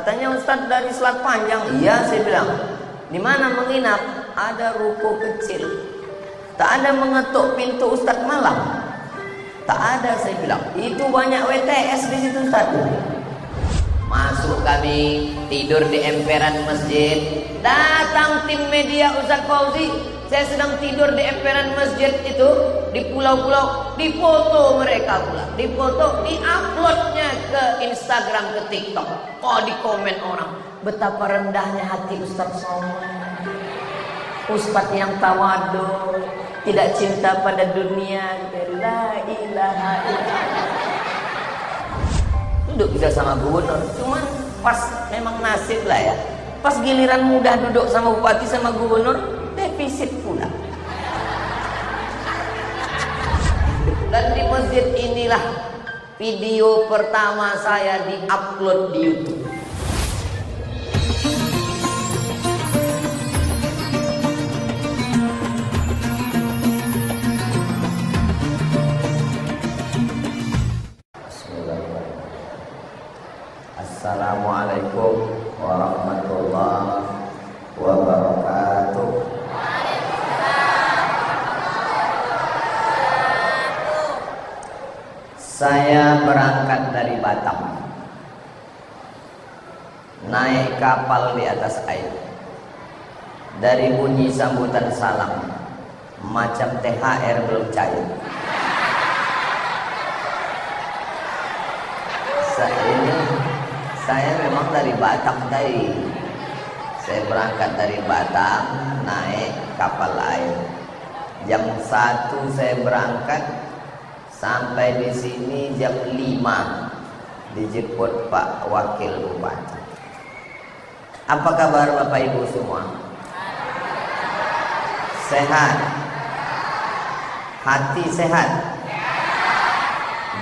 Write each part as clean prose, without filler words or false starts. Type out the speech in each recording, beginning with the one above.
Katanya Ustadz dari Selat Panjang. Iya, saya bilang. Di mana menginap? Ada ruko kecil. Tak ada mengetuk pintu Ustadz malam. Tak ada, saya bilang. Itu banyak WTS di situ Ustadz. Masuk kami, tidur di emperan masjid. Datang tim media Ustadz Fauzi. Saya sedang tidur di emperan masjid itu, di pulau-pulau, difoto mereka pula, difoto, diuploadnya ke Instagram, ke TikTok. Oh, di komen orang, betapa rendahnya hati Ustadz Somad, Ustadz yang tawadu, tidak cinta pada dunia. La ilaha illallah. Duduk bisa sama gubernur, cuman pas memang nasib lah ya. Pas giliran mudah duduk sama bupati sama gubernur, defisit pula. Dan di masjid inilah video pertama saya diupload di YouTube. Assalamualaikum warahmatullahi wabarakatuh. Saya berangkat dari Batam, naik kapal di atas air. Dari bunyi sambutan salam, macam THR belum cair. Saya memang dari Batam tadi. Saya berangkat dari Batam, naik kapal air. Jam 1 saya berangkat, sampai di sini jam 5 dijemput Pak Wakil Bupati. Apa kabar Bapak Ibu semua? Sehat? Hati sehat?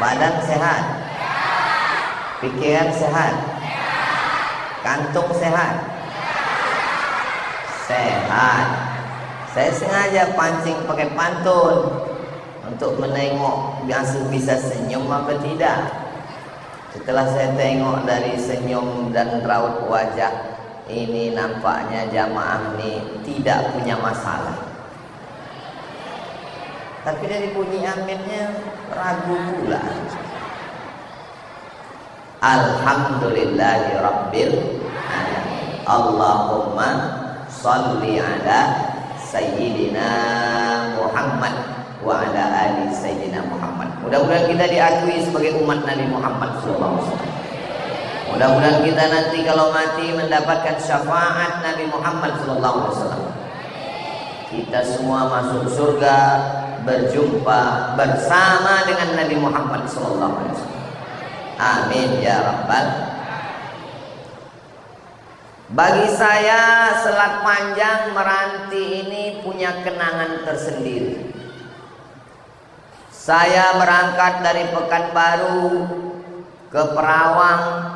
Badan sehat? Pikiran sehat? Kantung sehat? Sehat. Saya sengaja pancing pakai pantun untuk menengok bisa senyum apa tidak. Setelah saya tengok dari senyum dan raut wajah, ini nampaknya jamaah ini tidak punya masalah. Tapi dari bunyi aminnya ragu pula. Alhamdulillahi Rabbil Alamin. Allahumma salli ala Sayyidina Muhammad wa ala ali Sayyidina Muhammad. Mudah-mudahan kita diakui sebagai umat Nabi Muhammad SAW. Mudah-mudahan kita nanti kalau mati mendapatkan syafaat Nabi Muhammad SAW. Kita semua masuk surga, berjumpa bersama dengan Nabi Muhammad SAW. Amin ya Rabbal. Bagi saya Selat Panjang Meranti ini punya kenangan tersendiri. Saya berangkat dari Pekanbaru ke Perawang,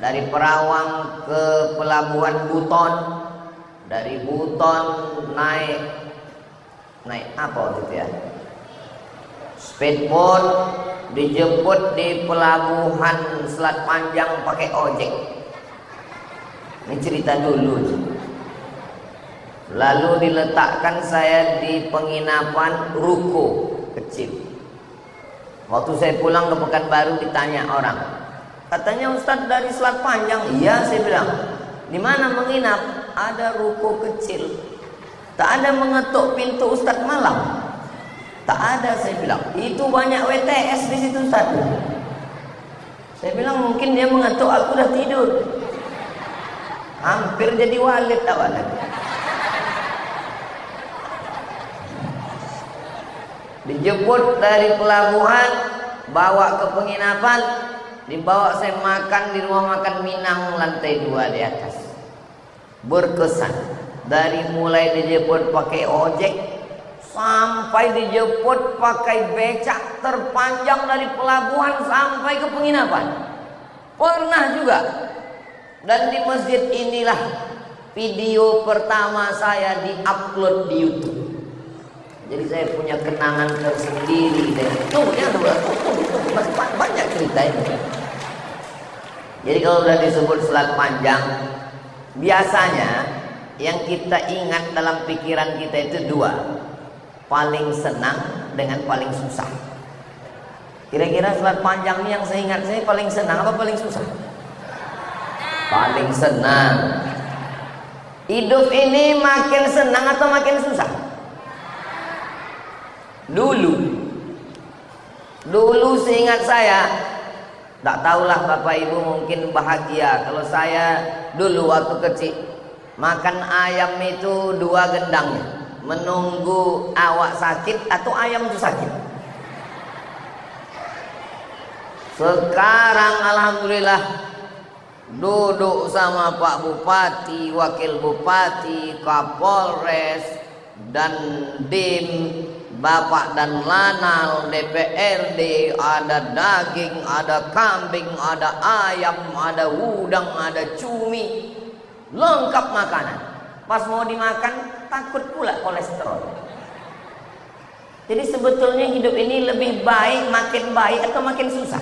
dari Perawang ke Pelabuhan Buton, dari Buton naik apa waktu itu ya? Speedboat, dijemput di Pelabuhan Selat Panjang pakai ojek. Ini cerita dulu. Lalu diletakkan saya di penginapan ruko kecil. Waktu saya pulang ke Pekanbaru ditanya orang, katanya Ustadz dari Selat Panjang. Iya, saya bilang. Di mana menginap? Ada ruko kecil. Tak ada mengetuk pintu Ustadz malam. Tak ada, saya bilang. Itu banyak WTS di situ Ustadz. Saya bilang mungkin dia mengetuk, aku udah tidur. Hampir jadi walid awalnya. Dijemput dari pelabuhan, bawa ke penginapan, dibawa saya makan di rumah makan Minang lantai 2 di atas. Berkesan. Dari mulai dijemput pakai ojek sampai dijemput pakai becak terpanjang dari pelabuhan sampai ke penginapan. Pernah juga. Dan di masjid inilah video pertama saya diupload di YouTube. Jadi saya punya kenangan tersendiri dengan itu ya, masih banyak cerita ini. Jadi kalau sudah disebut salat panjang, biasanya yang kita ingat dalam pikiran kita itu dua, paling senang dengan paling susah. Kira-kira salat panjang ini yang saya ingat, saya paling senang apa paling susah? Paling senang. Hidup ini makin senang atau makin susah? Dulu seingat saya, tak tahulah Bapak Ibu mungkin bahagia. Kalau saya dulu waktu kecil makan ayam itu 2 gendangnya, menunggu awak sakit atau ayam itu sakit. Sekarang alhamdulillah duduk sama Pak Bupati, Wakil Bupati, Kapolres, dan Dim, Bapak dan Lanal, DPRD, ada daging, ada kambing, ada ayam, ada udang, ada cumi, lengkap makanan. Pas mau dimakan takut pula kolesterol. Jadi sebetulnya hidup ini lebih baik, makin baik atau makin susah?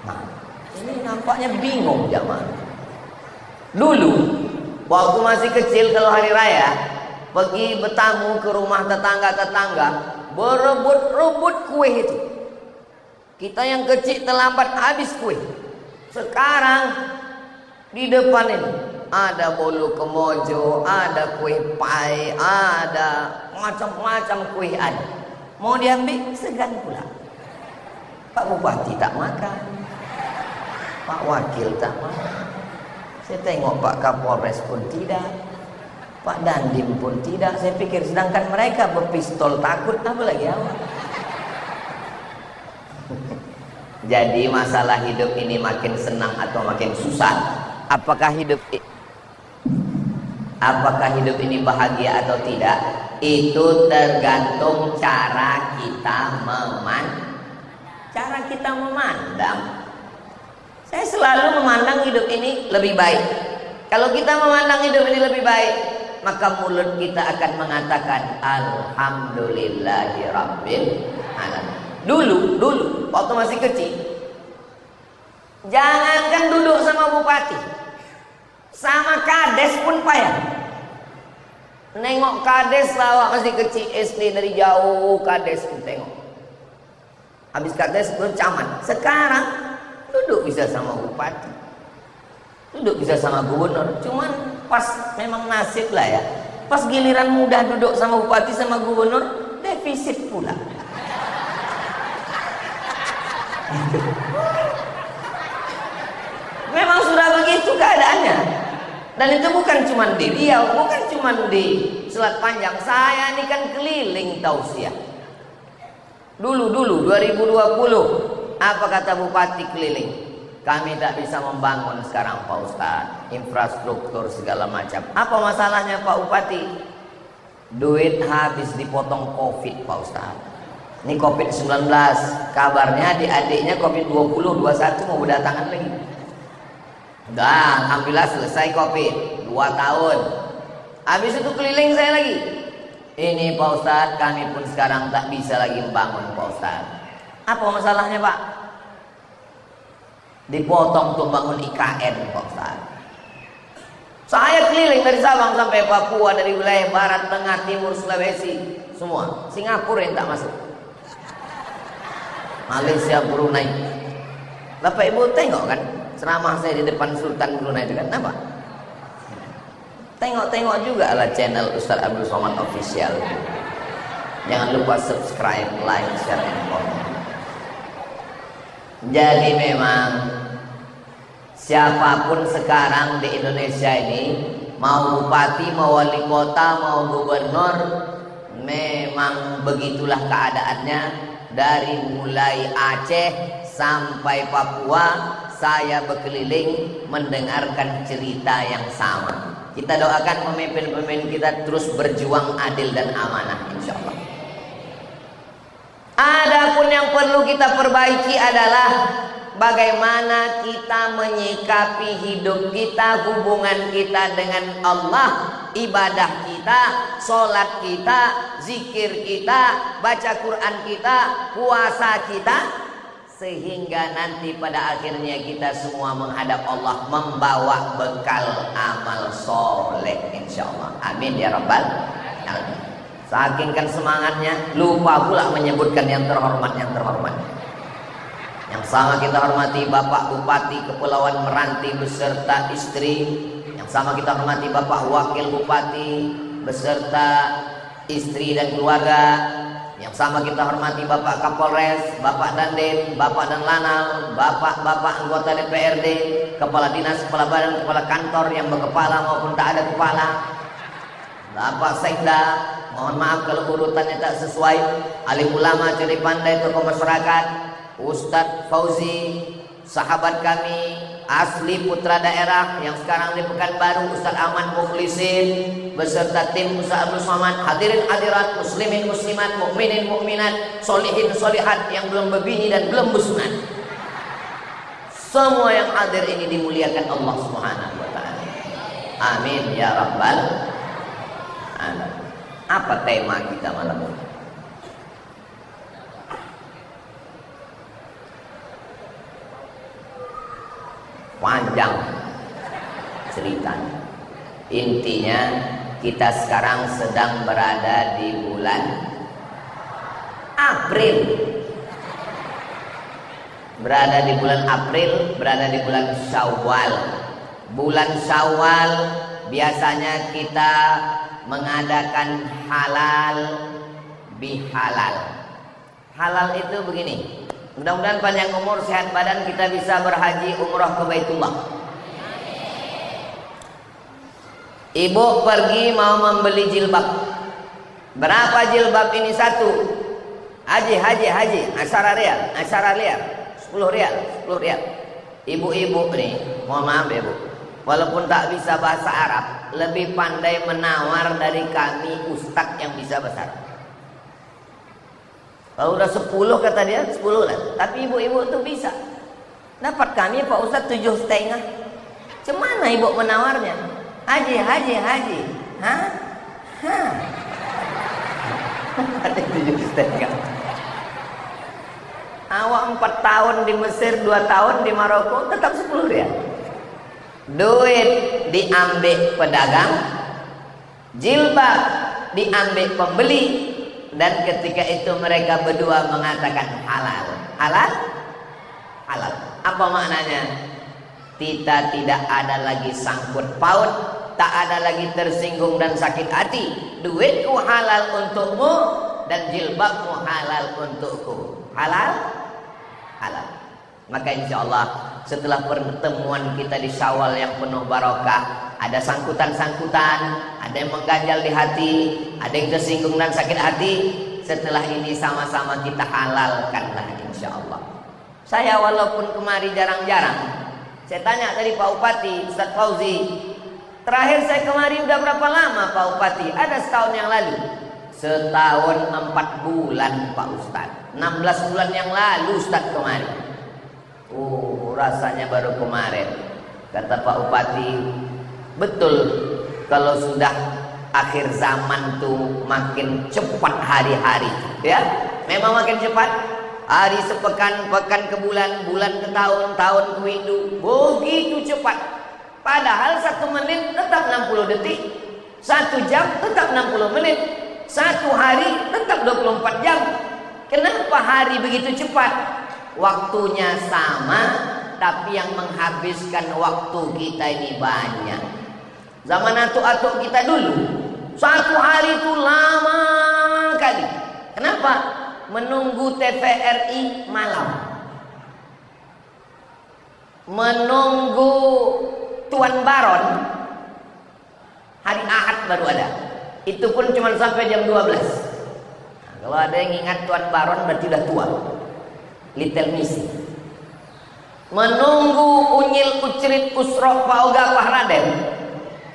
Nah, ini nampaknya bingung jamaah. Dulu waktu masih kecil kalau hari raya pergi bertamu ke rumah tetangga-tetangga, berebut-rebut kue itu. Kita yang kecil terlambat habis kue. Sekarang di depan ini ada bolu kemojo, ada kue pai, ada macam-macam kue ada. Mau diambil segan pula. Pak Bupati tak makan, Pak Wakil tak makan. Saya tengok Pak Kapolres pun tidak, Pak Dandim pun tidak. Saya pikir sedangkan mereka berpistol takut, apa lagi awak? Jadi masalah hidup ini makin senang atau makin susah? Apakah hidup ini bahagia atau tidak? Itu tergantung cara kita memandang. Saya selalu memandang hidup ini lebih baik. Kalau kita memandang hidup ini lebih baik, maka mulut kita akan mengatakan alhamdulillahirabbil alamin. Dulu waktu masih kecil, jangankan duduk sama bupati, sama kades pun payah. Nengok kades lawak masih kecil SD dari jauh, kades pun tengok. Habis kades pun camat. Sekarang duduk bisa sama bupati, duduk bisa sama gubernur. Cuman pas memang nasib lah ya, pas giliran mudah duduk sama bupati sama gubernur, defisit pula. Memang sudah begitu keadaannya. Dan itu bukan cuma di Riau, bukan cuma di Selat Panjang. Saya ini kan keliling tausiah. Dulu 2020, apa kata bupati keliling? Kami tak bisa membangun sekarang Pak Ustadz, infrastruktur segala macam. Apa masalahnya Pak Bupati? Duit habis dipotong Covid Pak Ustadz. Ini Covid-19, kabarnya adik-adiknya Covid-20, 21 mau berdatangan lagi. Udah, alhamdulillah selesai Covid 2 tahun. Habis itu keliling saya lagi. Ini Pak Ustadz, kami pun sekarang tak bisa lagi membangun Pak Ustadz. Apa masalahnya Pak? Dipotong untuk bangun IKN Pak Ustadz. Saya keliling dari Sabang sampai Papua, dari wilayah barat, tengah, timur, Sulawesi, semua. Singapura yang tak masuk, Malaysia, Brunei. Bapak Ibu tengok kan ceramah saya di depan Sultan Brunei itu kan apa? Tengok-tengok juga lah channel Ustaz Abdul Somad Official. Jangan lupa subscribe, like, share, dan komen. Jadi memang siapapun sekarang di Indonesia ini, mau bupati, mau wali kota, mau gubernur, memang begitulah keadaannya. Dari mulai Aceh sampai Papua, saya berkeliling mendengarkan cerita yang sama. Kita doakan pemimpin-pemimpin kita terus berjuang adil dan amanah, insya Allah. Adapun yang perlu kita perbaiki adalah bagaimana kita menyikapi hidup kita, hubungan kita dengan Allah, ibadah kita, sholat kita, zikir kita, baca Quran kita, puasa kita, sehingga nanti pada akhirnya kita semua menghadap Allah membawa bekal amal soleh insyaallah. Amin ya rabbal alamin. Saking kan semangatnya lupa pula menyebutkan yang terhormat. Yang sama kita hormati Bapak Bupati Kepulauan Meranti beserta istri. Yang sama kita hormati Bapak Wakil Bupati beserta istri dan keluarga. Yang sama kita hormati Bapak Kapolres, Bapak Dandim, Bapak dan Lanal, Bapak-bapak anggota DPRD, kepala dinas, kepala badan, kepala kantor yang berkepala maupun tak ada kepala, Bapak Sekda, mohon maaf kalau urutannya tak sesuai, alim ulama, curi pandai, tokoh masyarakat, Ustadz Fauzi, sahabat kami, asli putra daerah yang sekarang di Pekanbaru, Ustadz Ahmad Mukhlisin beserta tim Ustadz Abdul Somad, hadirin hadirat, muslimin muslimat, mukminin mukminat, solihin solihat yang belum berbini dan belum bersunat, semua yang hadir ini dimuliakan Allah Subhanahu wa taala. Amin ya rabbal alamin. Apa tema kita malam ini? Panjang ceritanya. Intinya kita sekarang sedang berada di bulan April. Berada di bulan April, berada di bulan Syawal. Bulan Syawal biasanya kita mengadakan halal bihalal. Halal itu begini. Mudah-mudahan panjang umur, sehat badan, kita bisa berhaji umroh ke Baitullah. Ibu pergi mau membeli jilbab. Berapa jilbab ini satu? Haji, asyara rial, 10 rial. Ibu-ibu nih, mohon maaf ya Bu, walaupun tak bisa bahasa Arab, lebih pandai menawar dari kami ustadz yang bisa bahasa Arab. Kalau udah 10 kata dia 10 lah. Tapi ibu-ibu tuh bisa. Dapat kami Pak Ustadz 7,5. Cemana ibu menawarnya? Haji. Hah? Ada 7,5. Awak 4 tahun di Mesir, 2 tahun di Maroko, tetap 10 rial. Duit diambil pedagang, jilbab diambil pembeli. Dan ketika itu mereka berdua mengatakan halal. Apa maknanya? Kita tidak ada lagi sangkut paut, tak ada lagi tersinggung dan sakit hati. Duitku halal untukmu dan jilbabmu halal untukku. Halal. Maka insya Allah setelah pertemuan kita di Syawal yang penuh barokah, ada sangkutan-sangkutan, ada yang mengganjal di hati, ada yang tersinggung dan sakit hati. Setelah ini sama-sama kita halalkanlah insya Allah. Saya walaupun kemari jarang-jarang, saya tanya tadi Pak Bupati, Ustadz Fauzi, terakhir saya kemari udah berapa lama Pak Bupati? Ada setahun yang lalu. Setahun 4 bulan Pak Ustadz. 16 bulan yang lalu Ustadz kemari. Rasanya baru kemarin. Kata Pak Bupati, betul, kalau sudah akhir zaman tuh makin cepat hari-hari, ya. Memang makin cepat. Hari sepekan, pekan ke bulan, bulan ke tahun, tahun ke minggu. Begitu cepat. Padahal 1 menit tetap 60 detik. 1 jam tetap 60 menit. 1 hari tetap 24 jam. Kenapa hari begitu cepat? Waktunya sama, tapi yang menghabiskan waktu kita ini banyak. Zaman atuk-atuk kita dulu, 1 hari itu lama kali. Kenapa? Menunggu TVRI malam, menunggu Tuan Baron hari Ahad baru ada. Itu pun cuma sampai jam 12. Nah, kalau ada yang ingat Tuan Baron berarti udah tua. Little Missy. Menunggu Unyil Ucrit Usroh Pak Oga Pak Raden.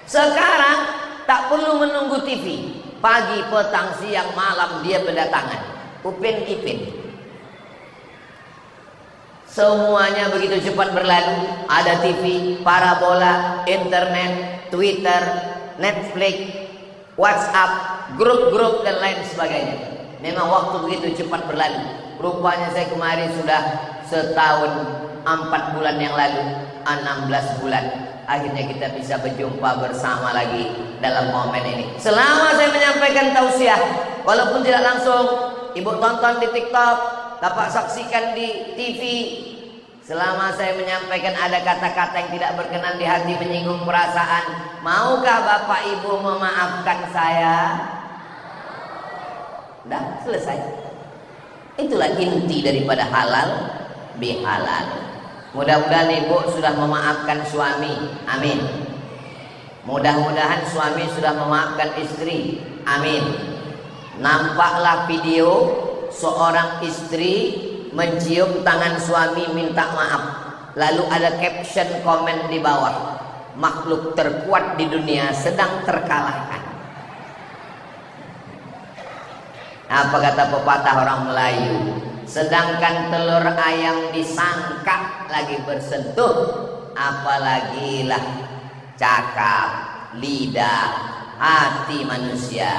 Sekarang tak perlu menunggu TV. Pagi, petang, siang, malam dia berdatangan. Upin Ipin. Semuanya begitu cepat berlalu. Ada TV, parabola, internet, Twitter, Netflix, WhatsApp, grup-grup dan lain sebagainya. Memang waktu begitu cepat berlalu. Rupanya saya kemarin sudah setahun 4 bulan yang lalu, 16 bulan. Akhirnya kita bisa berjumpa bersama lagi dalam momen ini. Selama saya menyampaikan tausiah, walaupun tidak langsung, ibu tonton di TikTok, bapak saksikan di TV. Selama saya menyampaikan ada kata-kata yang tidak berkenan di hati, menyinggung perasaan, maukah bapak ibu memaafkan saya? Dah selesai. Itulah inti daripada halal bihalal. Mudah-mudahan ibu sudah memaafkan suami, amin. Mudah-mudahan suami sudah memaafkan istri, amin. Nampaklah video seorang istri mencium tangan suami minta maaf. Lalu ada caption komen di bawah, makhluk terkuat di dunia sedang terkalahkan. Apa kata pepatah orang Melayu? Sedangkan telur ayam disangka lagi bersentuh, apalagi lah cakap, lidah, hati manusia.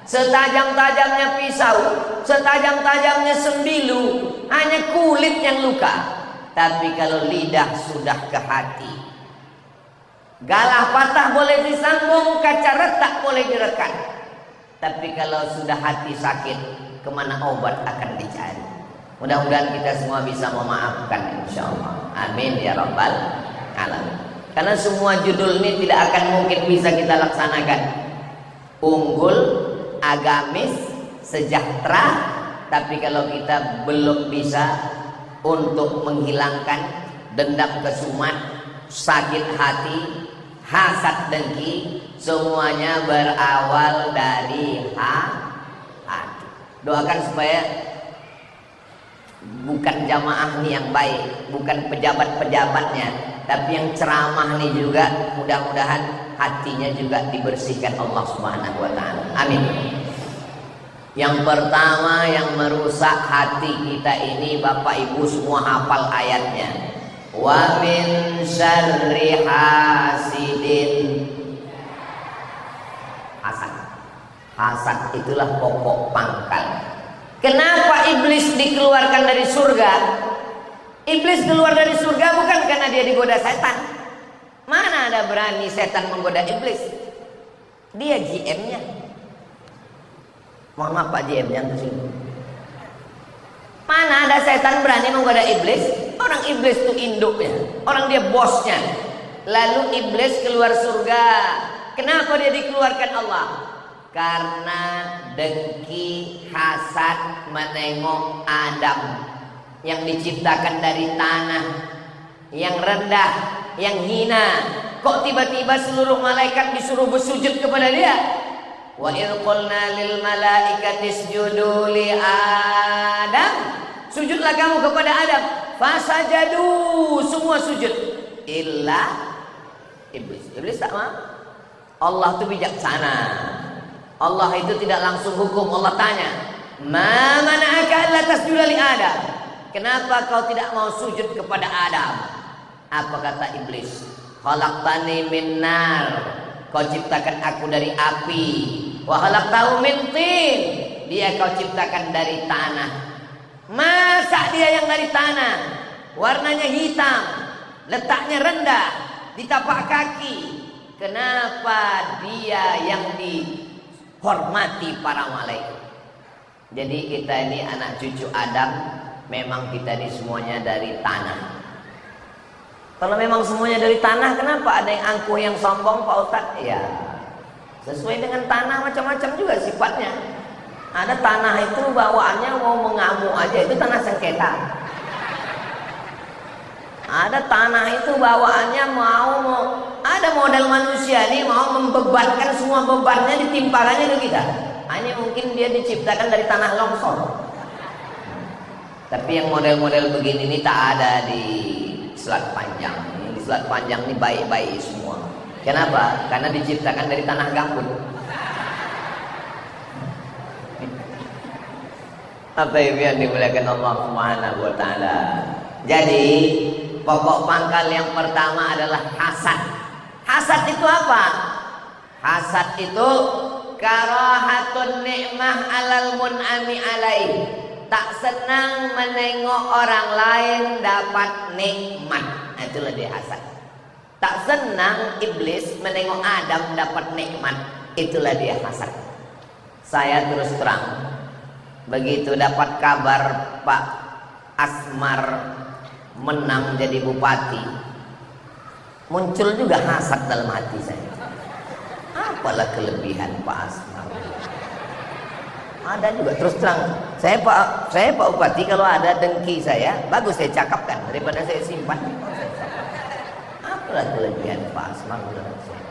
Setajam-tajamnya pisau, setajam-tajamnya sembilu, hanya kulit yang luka. Tapi kalau lidah sudah ke hati, galah patah boleh disambung, kaca retak boleh direkat. Tapi kalau sudah hati sakit, kemana obat akan dicari? Mudah-mudahan kita semua bisa memaafkan, insyaallah. Amin ya rabbal alamin. Karena semua judul ini tidak akan mungkin bisa kita laksanakan. Unggul, agamis, sejahtera, tapi kalau kita belum bisa untuk menghilangkan dendam kesumat, sakit hati, hasad dengki, semuanya berawal dari hati. Doakan supaya bukan jamaah nih yang baik, bukan pejabat-pejabatnya, tapi yang ceramah nih juga mudah-mudahan hatinya juga dibersihkan Allah Subhanahu wa taala. Amin. Yang pertama yang merusak hati kita ini, Bapak Ibu semua hafal ayatnya. Wa min syarri hasidin. Hasad. Hasad itulah pokok pangkal. Kenapa iblis dikeluarkan dari surga? Iblis keluar dari surga bukan karena dia digoda setan. Mana ada berani setan menggoda iblis? Dia GM-nya. Mohon maaf Pak GM-nya ke sini. Mana ada setan berani menggoda iblis? Orang iblis itu induknya, orang dia bosnya. Lalu iblis keluar surga. Kenapa dia dikeluarkan Allah? Karena dengki, hasad menengok Adam yang diciptakan dari tanah, yang rendah, yang hina. Kok tiba-tiba seluruh malaikat disuruh bersujud kepada dia? Wa idh qulna lil malaikati isjudu li Adam. Sujudlah kamu kepada Adam. Fasajadu, semua sujud. Illa iblis. Iblis tak mau. Allah itu bijaksana. Allah itu tidak langsung hukum. Allah tanya, ma mana'aka alla tasjuda li Adam? Kenapa kau tidak mau sujud kepada Adam? Apa kata iblis? Khalaqtani min nar. Kau ciptakan aku dari api. Wa khalaqtahu min tin. Dia kau ciptakan dari tanah. Masa dia yang dari tanah, warnanya hitam, letaknya rendah, di tapak kaki. Kenapa dia yang dihormati para malaikat? Jadi kita ini anak cucu Adam, memang kita ini semuanya dari tanah. Kalau memang semuanya dari tanah, kenapa ada yang angkuh, yang sombong Pak Ustadz? Ya, sesuai dengan tanah macam-macam juga sifatnya. Ada tanah itu bawaannya mau mengamuk aja, itu tanah sengketa. Ada tanah itu bawaannya mau ada model manusia nih mau membebankan semua bebannya ditimpakannya ke kita. Ini mungkin dia diciptakan dari tanah longsor. Tapi yang model-model begini ini tak ada di Selat Panjang. Di Selat Panjang ini baik-baik semua. Kenapa? Karena diciptakan dari tanah gambut. Apa yang dimuliakan Allah Subhanahu wa taala. Jadi pokok pangkal yang pertama adalah hasad. Hasad itu apa? Hasad itu karahatun ni'mah alal mun'ami alaih. tak senang menengok orang lain dapat nikmat. Nah, itulah dia hasad. Tak senang iblis menengok Adam dapat nikmat. Itulah dia hasad. Saya terus terang, begitu dapat kabar Pak Asmar menang jadi bupati, muncul juga hasad dalam hati saya. Apalah kelebihan Pak Asmar. Ada juga, terus terang, saya Pak Bupati, kalau ada dengki saya, bagus saya cakapkan daripada saya simpan. Apalah kelebihan Pak Asmar menurut saya.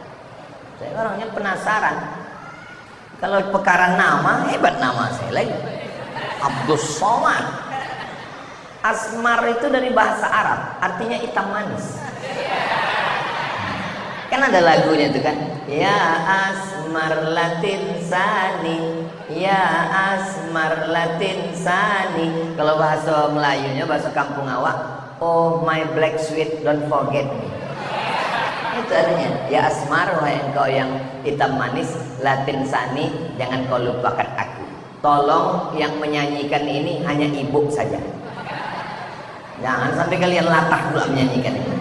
Saya orangnya penasaran. Kalau perkara nama, hebat nama saya lagi. Abdus Somad. Asmar itu dari bahasa Arab, artinya hitam manis. Kan ada lagunya itu kan, ya Asmar Latin Sani, ya Asmar Latin Sani. Kalau bahasa Melayunya, bahasa kampung awak, oh my black sweet don't forget me. Itu artinya, ya Asmar, wahai engkau yang hitam manis, Latin Sani, jangan kau lupakan aku. Tolong yang menyanyikan ini hanya ibu saja, jangan sampai kalian latah pula menyanyikan ini.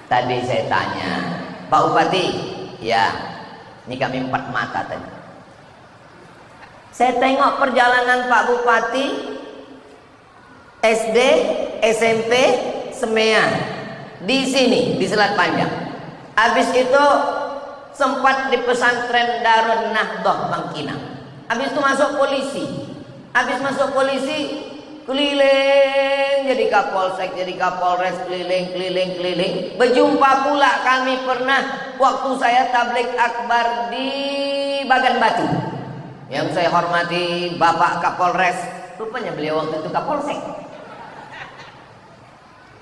Tadi saya tanya, Pak Bupati, ya, ini kami 4 mata tadi. Saya tengok perjalanan Pak Bupati, SD, SMP, Semean, di sini, di Selat Panjang. Habis itu sempat di pesantren Darun Nahdhah Bangkinang. Habis itu masuk polisi. Habis masuk polisi, keliling jadi Kapolsek, jadi Kapolres, keliling. Berjumpa pula kami pernah waktu saya tabligh akbar di Bagan Batu. Yang saya hormati Bapak Kapolres, rupanya beliau waktu itu Kapolsek.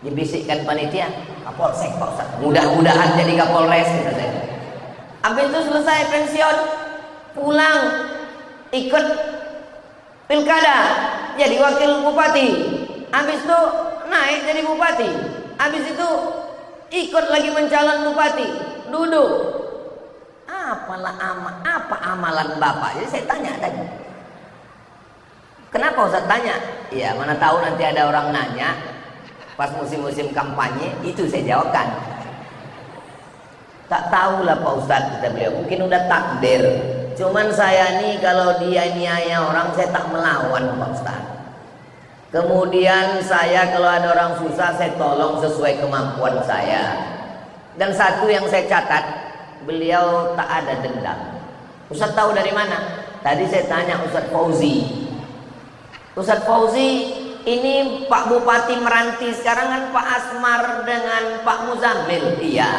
Dibisikkan panitia, Kapolsek Pak Ustaz, mudah-mudahan jadi Kapolres, gitu saya. Habis itu selesai pensiun, pulang ikut pilkada jadi wakil bupati. Habis itu naik jadi bupati. Habis itu ikut lagi mencalon bupati. Duduk. Apa amalan Bapak? Jadi saya tanya tadi. Kenapa Ustaz tanya? Ya mana tahu nanti ada orang nanya pas musim-musim kampanye, itu saya jawabkan. Tak tahulah Pak Ustaz, kata beliau. Mungkin udah takdir. Cuman saya nih kalau dia niaya orang, saya tak melawan Pak Ustaz. Kemudian saya kalau ada orang susah, saya tolong sesuai kemampuan saya. Dan satu yang saya catat, beliau tak ada dendam. Ustaz tahu dari mana? Tadi saya tanya Ustaz Fauzi. Ustaz Fauzi, ini Pak Bupati Meranti sekarang kan Pak Asmar dengan Pak Muzammil. Iya.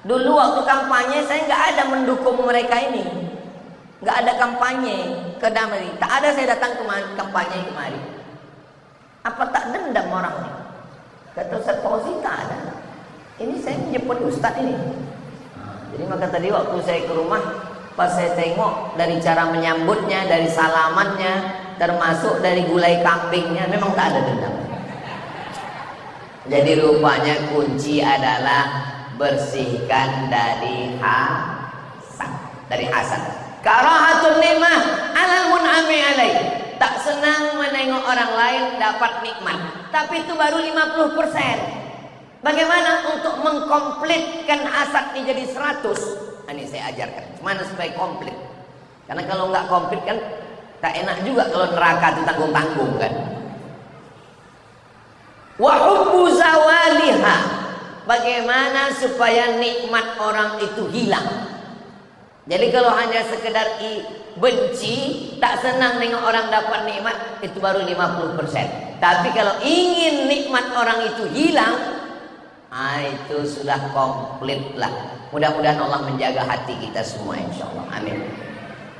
Dulu waktu kampanye saya nggak ada mendukung mereka ini. Nggak ada kampanye ke Damri. Tak ada saya datang ke kampanye kemari. Apa tak dendam orangnya? Kata Ustaz Fauzi, tak ada. Ini saya menjemput Ustaz ini. Jadi maka tadi waktu saya ke rumah, pas saya tengok dari cara menyambutnya, dari salamannya, termasuk dari gulai kambingnya, memang tak ada dendam. Jadi rupanya kunci adalah bersihkan dari hasad. Dari hasad. Karahatun nikmah alal mun'ami alaih. Tak senang menengok orang lain dapat nikmat. Tapi itu baru 50%. Bagaimana untuk mengkomplitkan hasad ini jadi 100? Ini saya ajarkan. Gimana supaya komplit? Karena kalau nggak komplit kan tak enak juga kalau neraka itu tanggung-tanggung kan. Wa hubbu zawaliha. Bagaimana supaya nikmat orang itu hilang? Jadi kalau hanya sekedar benci, tak senang nengok orang dapat nikmat, itu baru 50%. Tapi kalau ingin nikmat orang itu hilang, itu sudah komplit lah. Mudah-mudahan Allah menjaga hati kita semua, insya Allah. Amin.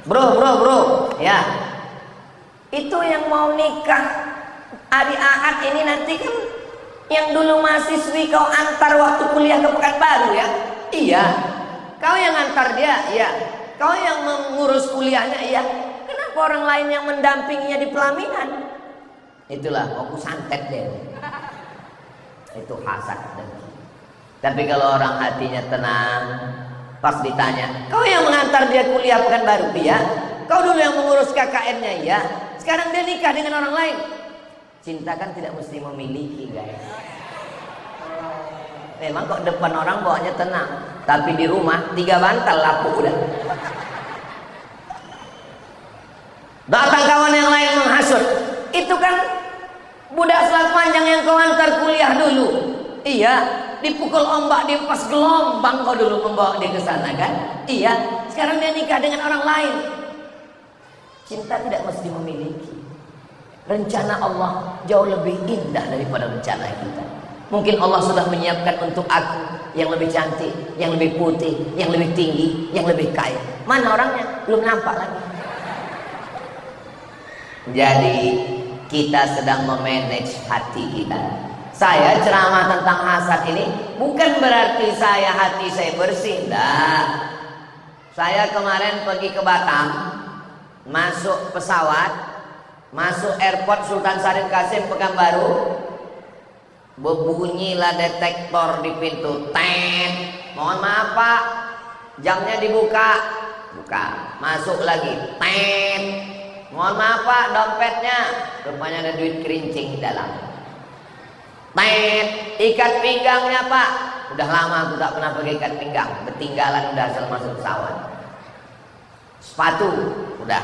Bro, ya. Itu yang mau nikah hari Ahad ini nanti kan, yang dulu mahasiswi kau antar waktu kuliah ke Pekanbaru ya? Iya. Kau yang antar dia, iya. Kau yang mengurus kuliahnya, iya. Kenapa orang lain yang mendampinginya di pelaminan? Itulah aku santet deh. Itu hasad. Tapi kalau orang hatinya tenang, pas ditanya, kau yang mengantar dia kuliah Pekanbaru? Iya. Kau dulu yang mengurus KKN-nya? Iya. Sekarang dia nikah dengan orang lain. Cinta kan tidak mesti memiliki, guys. Memang kok depan orang bawanya tenang, tapi di rumah 3 bantal lapuk udah. Datang kawan yang lain menghasut. Itu kan budak selat panjang yang kau antar kuliah dulu. Iya, dipukul ombak, diempas gelombang kau dulu membawa dia ke sana kan? Iya, sekarang dia nikah dengan orang lain. Cinta tidak mesti memiliki. Rencana Allah jauh lebih indah daripada rencana kita. Mungkin Allah sudah menyiapkan untuk aku yang lebih cantik, yang lebih putih, yang lebih tinggi, yang lebih kaya. Mana orangnya? Belum nampak lagi. Jadi kita sedang memanage hati kita. Saya ceramah tentang hasad ini bukan berarti hati saya bersih. Nah, saya kemarin pergi ke Batam, masuk pesawat, masuk airport Sultan Syarif Kasim Pekanbaru, berbunyilah detektor di pintu. Tet. Mohon maaf Pak, jamnya dibuka. Buka. Masuk lagi. Tet. Mohon maaf Pak, dompetnya. Rupanya ada duit kerincing di dalam. Tet. Ikat pinggangnya Pak. Udah lama aku tak pernah pakai ikat pinggang. Ketinggalan udah asal masuk pesawat. Sepatu udah.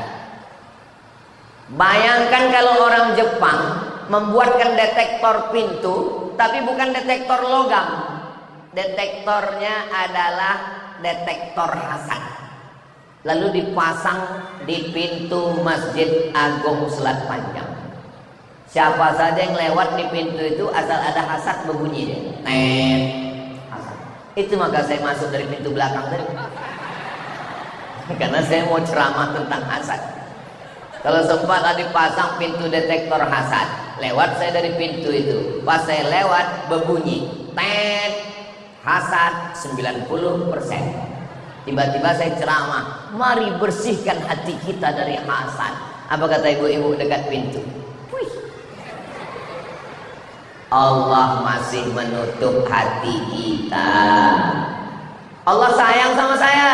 Bayangkan kalau orang Jepang membuatkan detektor pintu, tapi bukan detektor logam. Detektornya adalah detektor hasad. Lalu dipasang di pintu Masjid Agung Selat Panjang. Siapa saja yang lewat di pintu itu asal ada hasad berbunyi deh. Hasad. Itu maka saya masuk dari pintu belakang tadi. Karena saya mau ceramah tentang hasad. Kalau sempat ada dipasang pintu detektor hasad, lewat saya dari pintu itu. Pas saya lewat berbunyi tet, hasad 90%. Tiba-tiba saya ceramah, mari bersihkan hati kita dari hasad. Apa kata ibu-ibu dekat pintu? Wih. Allah masih menutup hati kita. Allah sayang sama saya.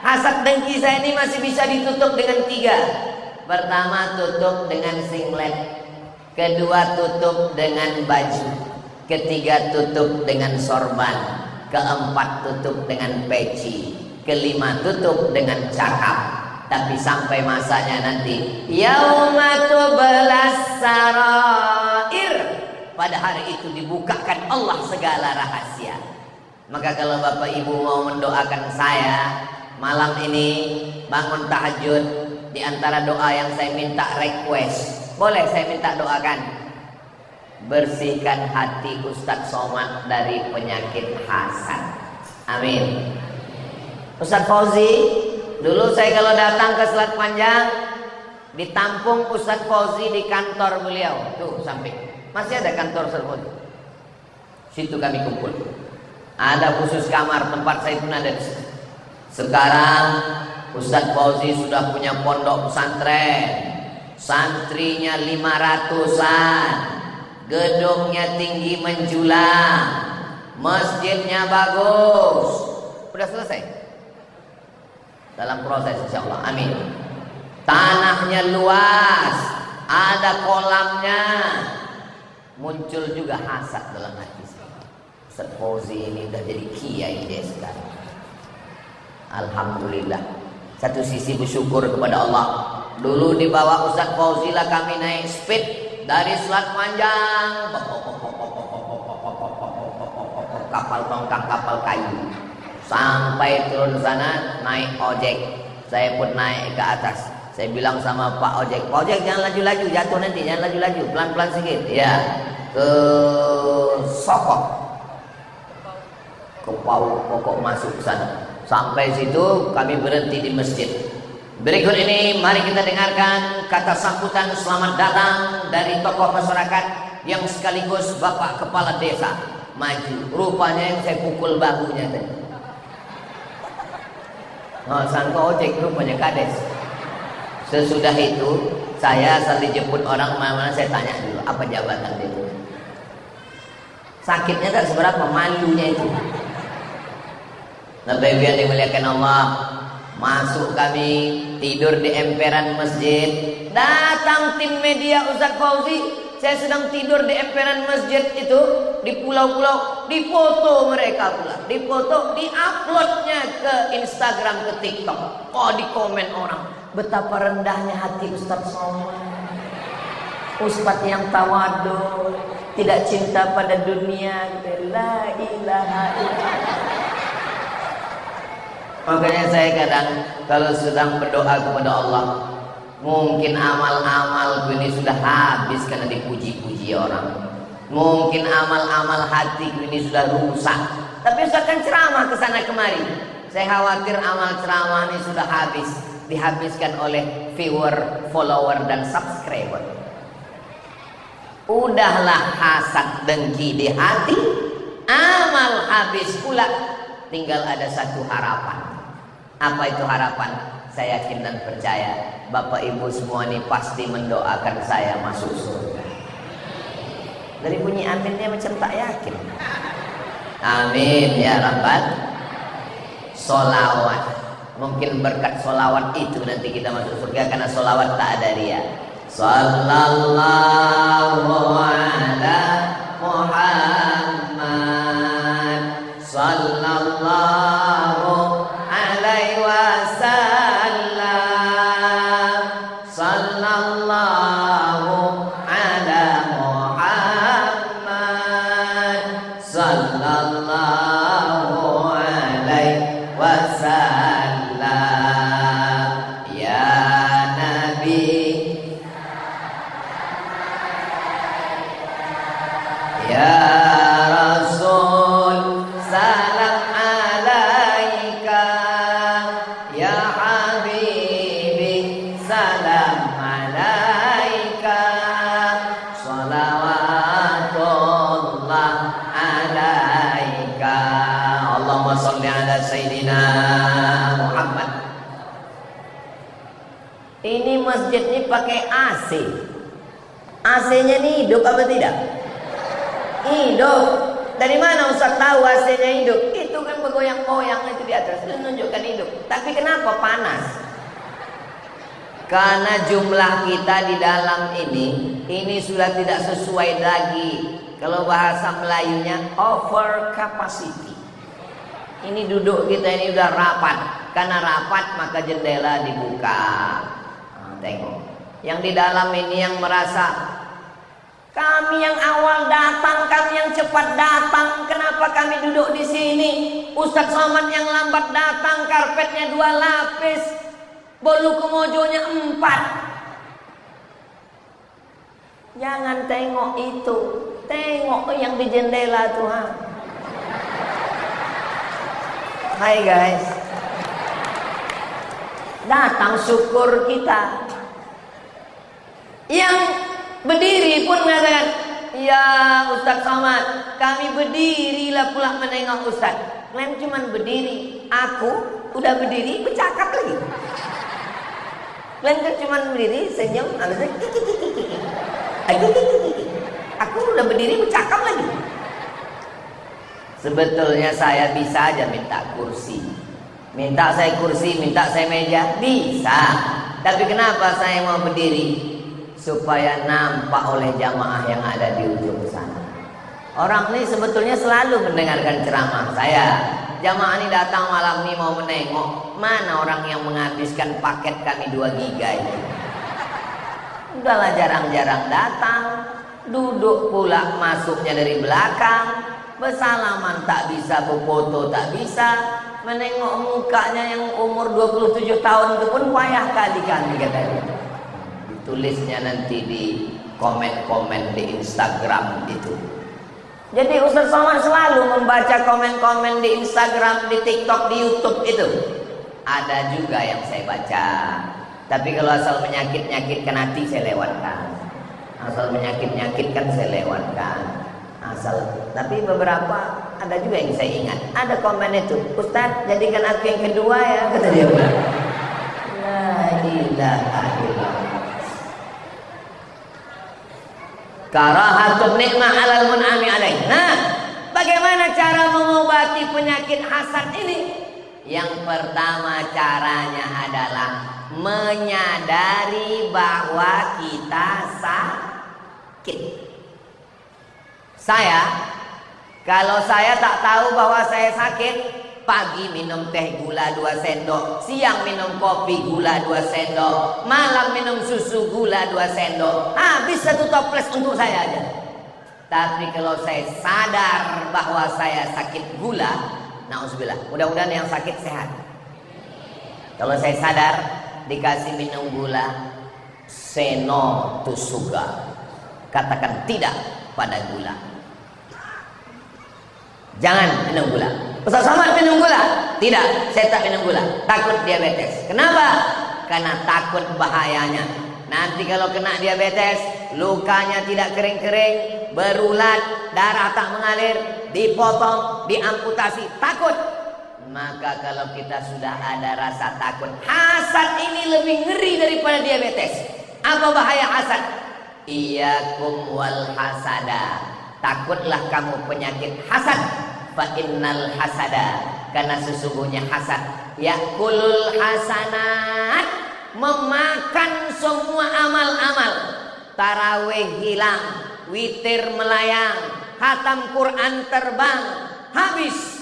Hasad dengki saya ini masih bisa ditutup dengan 3. Pertama, tutup dengan singlet. Kedua, tutup dengan baju. Ketiga, tutup dengan sorban. Keempat, tutup dengan peci. Kelima, tutup dengan cakap. Tapi sampai masanya nanti, yauma tublas sarair. Pada hari itu dibukakan Allah segala rahasia. Maka kalau Bapak Ibu mau mendoakan saya malam ini bangun tahajud, di antara doa yang saya minta request, boleh saya minta doakan, bersihkan hati Ustadz Somad dari penyakit hasad. Amin. Ustadz Fauzi, dulu saya kalau datang ke Selat Panjang, ditampung Ustadz Fauzi di kantor beliau. Tuh samping, masih ada kantor Ustadz Fauzi. Situ kami kumpul. Ada khusus kamar tempat saya pun ada di situ. Sekarang Ustadz Fauzi sudah punya pondok pesantren, santrinya 500-an, gedungnya tinggi menjulang, masjidnya bagus. Sudah selesai, dalam proses insya Allah, amin. Tanahnya luas, ada kolamnya. Muncul juga hasad dalam hati saya. Ustadz Fauzi ini udah jadi kiai dia sekarang. Alhamdulillah. Satu sisi bersyukur kepada Allah. Dulu di bawah Ustadz Fauzi lah kami naik speed dari Selat Panjang, kapal tongkang, kapal kayu, sampai turun sana naik ojek. Saya pun naik ke atas. Saya bilang sama Pak Ojek, Pak Ojek jangan laju-laju, jatuh nanti, jangan laju-laju, pelan-pelan sedikit. Ya, ke Sokok, ke pokok masuk ke sana. Sampai situ kami berhenti di masjid. Berikut ini mari kita dengarkan kata sambutan selamat datang dari tokoh masyarakat yang sekaligus Bapak Kepala Desa. Maju. Rupanya yang saya pukul bahunya tadi. Oh, sangka ojek, rupanya kades. Sesudah itu saya asal dijemput orang mana-mana, saya tanya dulu apa jabatan dia itu. Sakitnya tak seberapa, malunya itu. Bapak Ibu yang dimuliakan Allah, Masuk kami, tidur di emperan masjid. Datang tim media Ustaz Fauzi, saya sedang tidur di emperan masjid itu, di pulau-pulau, difoto mereka pula, difoto, diuploadnya ke Instagram, ke TikTok. Oh, di komen orang, betapa rendahnya hati Ustaz Somad, Ustaz yang tawadu, tidak cinta pada dunia. La ilaha illallah. Makanya saya kadang kalau sedang berdoa kepada Allah, mungkin amal-amalku ini sudah habis karena dipuji-puji orang. Mungkin amal-amal hatiku ini sudah rusak. Tapi Ustaz kan ceramah ke sana kemari. Saya khawatir amal ceramah ini sudah habis, dihabiskan oleh viewer, follower dan subscriber. Udahlah hasad dengki di hati, amal habis pula. Tinggal ada satu harapan. Apa itu harapan? Saya yakin dan percaya Bapak Ibu semua ini pasti mendoakan saya masuk surga. Dari bunyi aminnya macam tak yakin. Amin ya Rabbal. Solawat. Mungkin berkat solawat itu nanti kita masuk surga, karena solawat tak ada ria. Sallallahu ala Muhammad, sallallahu alaihi wasallam, sallallahu ala Muhammad, sallallahu alaihi wasallam. Ya Nabi, ya Rasul, salam alaika. Ya Habibi, salam alaika. Salawatullah alaika. Allahumma salli ala Sayyidina Muhammad. Ini masjid ini pakai AC. AC-nya ini hidup apa tidak? Hidup. Dari mana Ustaz tahu AC-nya hidup? Itu kan bergoyang-goyang itu di atas, itu menunjukkan hidup. Tapi kenapa panas? Karena jumlah kita di dalam ini sudah tidak sesuai lagi. Kalau bahasa Melayunya over capacity. Ini duduk kita ini udah rapat. Karena rapat maka jendela dibuka. Nah, tengok. Yang di dalam ini yang merasa, kami yang awal datang, kami yang cepat datang, kenapa kami duduk di sini? Ustaz Somad yang lambat datang, karpetnya 2 lapis, bolu kemojonya 4. Jangan tengok itu, tengok yang di jendela Tuhan. Hai guys, datang syukur kita. Yang berdiri pun mengatakan, ya Ustaz Somad, kami berdirilah pula menengok Ustaz. Kalian cuma berdiri, aku udah berdiri bercakap lagi. Kalian kan cuma berdiri senyum, aku udah berdiri bercakap lagi. Sebetulnya saya bisa aja minta kursi, minta saya kursi, minta saya meja, bisa. Tapi kenapa saya mau berdiri? Supaya nampak oleh jamaah yang ada di ujung sana. Orang ini sebetulnya selalu mendengarkan ceramah saya. Jamaah ini datang malam ini mau menengok, mana orang yang menghabiskan paket kami 2 giga ini. Udahlah jarang-jarang datang, duduk pula masuknya dari belakang, bersalaman tak bisa, berfoto tak bisa, menengok mukanya yang umur 27 tahun itu pun payah kali katanya. Tulisnya nanti di komen-komen di Instagram itu. Jadi Ustaz Somad selalu membaca komen-komen di Instagram, di TikTok, di YouTube itu. Ada juga yang saya baca. Tapi kalau asal menyakit-nyakitkan hati saya lewatkan. Asal menyakit-nyakitkan saya lewatkan. Tapi beberapa ada juga yang saya ingat. Ada komen itu, Ustaz jadikan aku yang kedua ya, kata dia. La ilaha illallah. Karahatun nikmah alal mun'ami alaih. Nah, bagaimana cara mengobati penyakit hasad ini? Yang pertama caranya adalah menyadari bahwa kita sakit. Kalau saya tak tahu bahwa saya sakit, pagi minum teh gula 2 sendok, siang minum kopi gula 2 sendok, malam minum susu gula 2 sendok, habis 1 toples untuk saya aja. Tapi kalau saya sadar bahwa saya sakit gula, na'udzubillah, mudah-mudahan yang sakit sehat. Kalau saya sadar dikasih minum gula, say no to sugar, katakan tidak pada gula. Jangan minum gula. Ustaz Somad minum gula? Tidak, saya tak minum gula. Takut diabetes. Kenapa? Karena takut bahayanya. Nanti kalau kena diabetes, lukanya tidak kering-kering, berulat, darah tak mengalir, dipotong, diamputasi. Takut. Maka kalau kita sudah ada rasa takut, hasad ini lebih ngeri daripada diabetes. Apa bahaya hasad? Iyakum wal hasada. Takutlah kamu penyakit hasad. Fa innal hasada, karena sesungguhnya hasad yakulul hasanat, memakan semua amal-amal. Tarawih hilang, witir melayang, khatam Quran terbang, habis.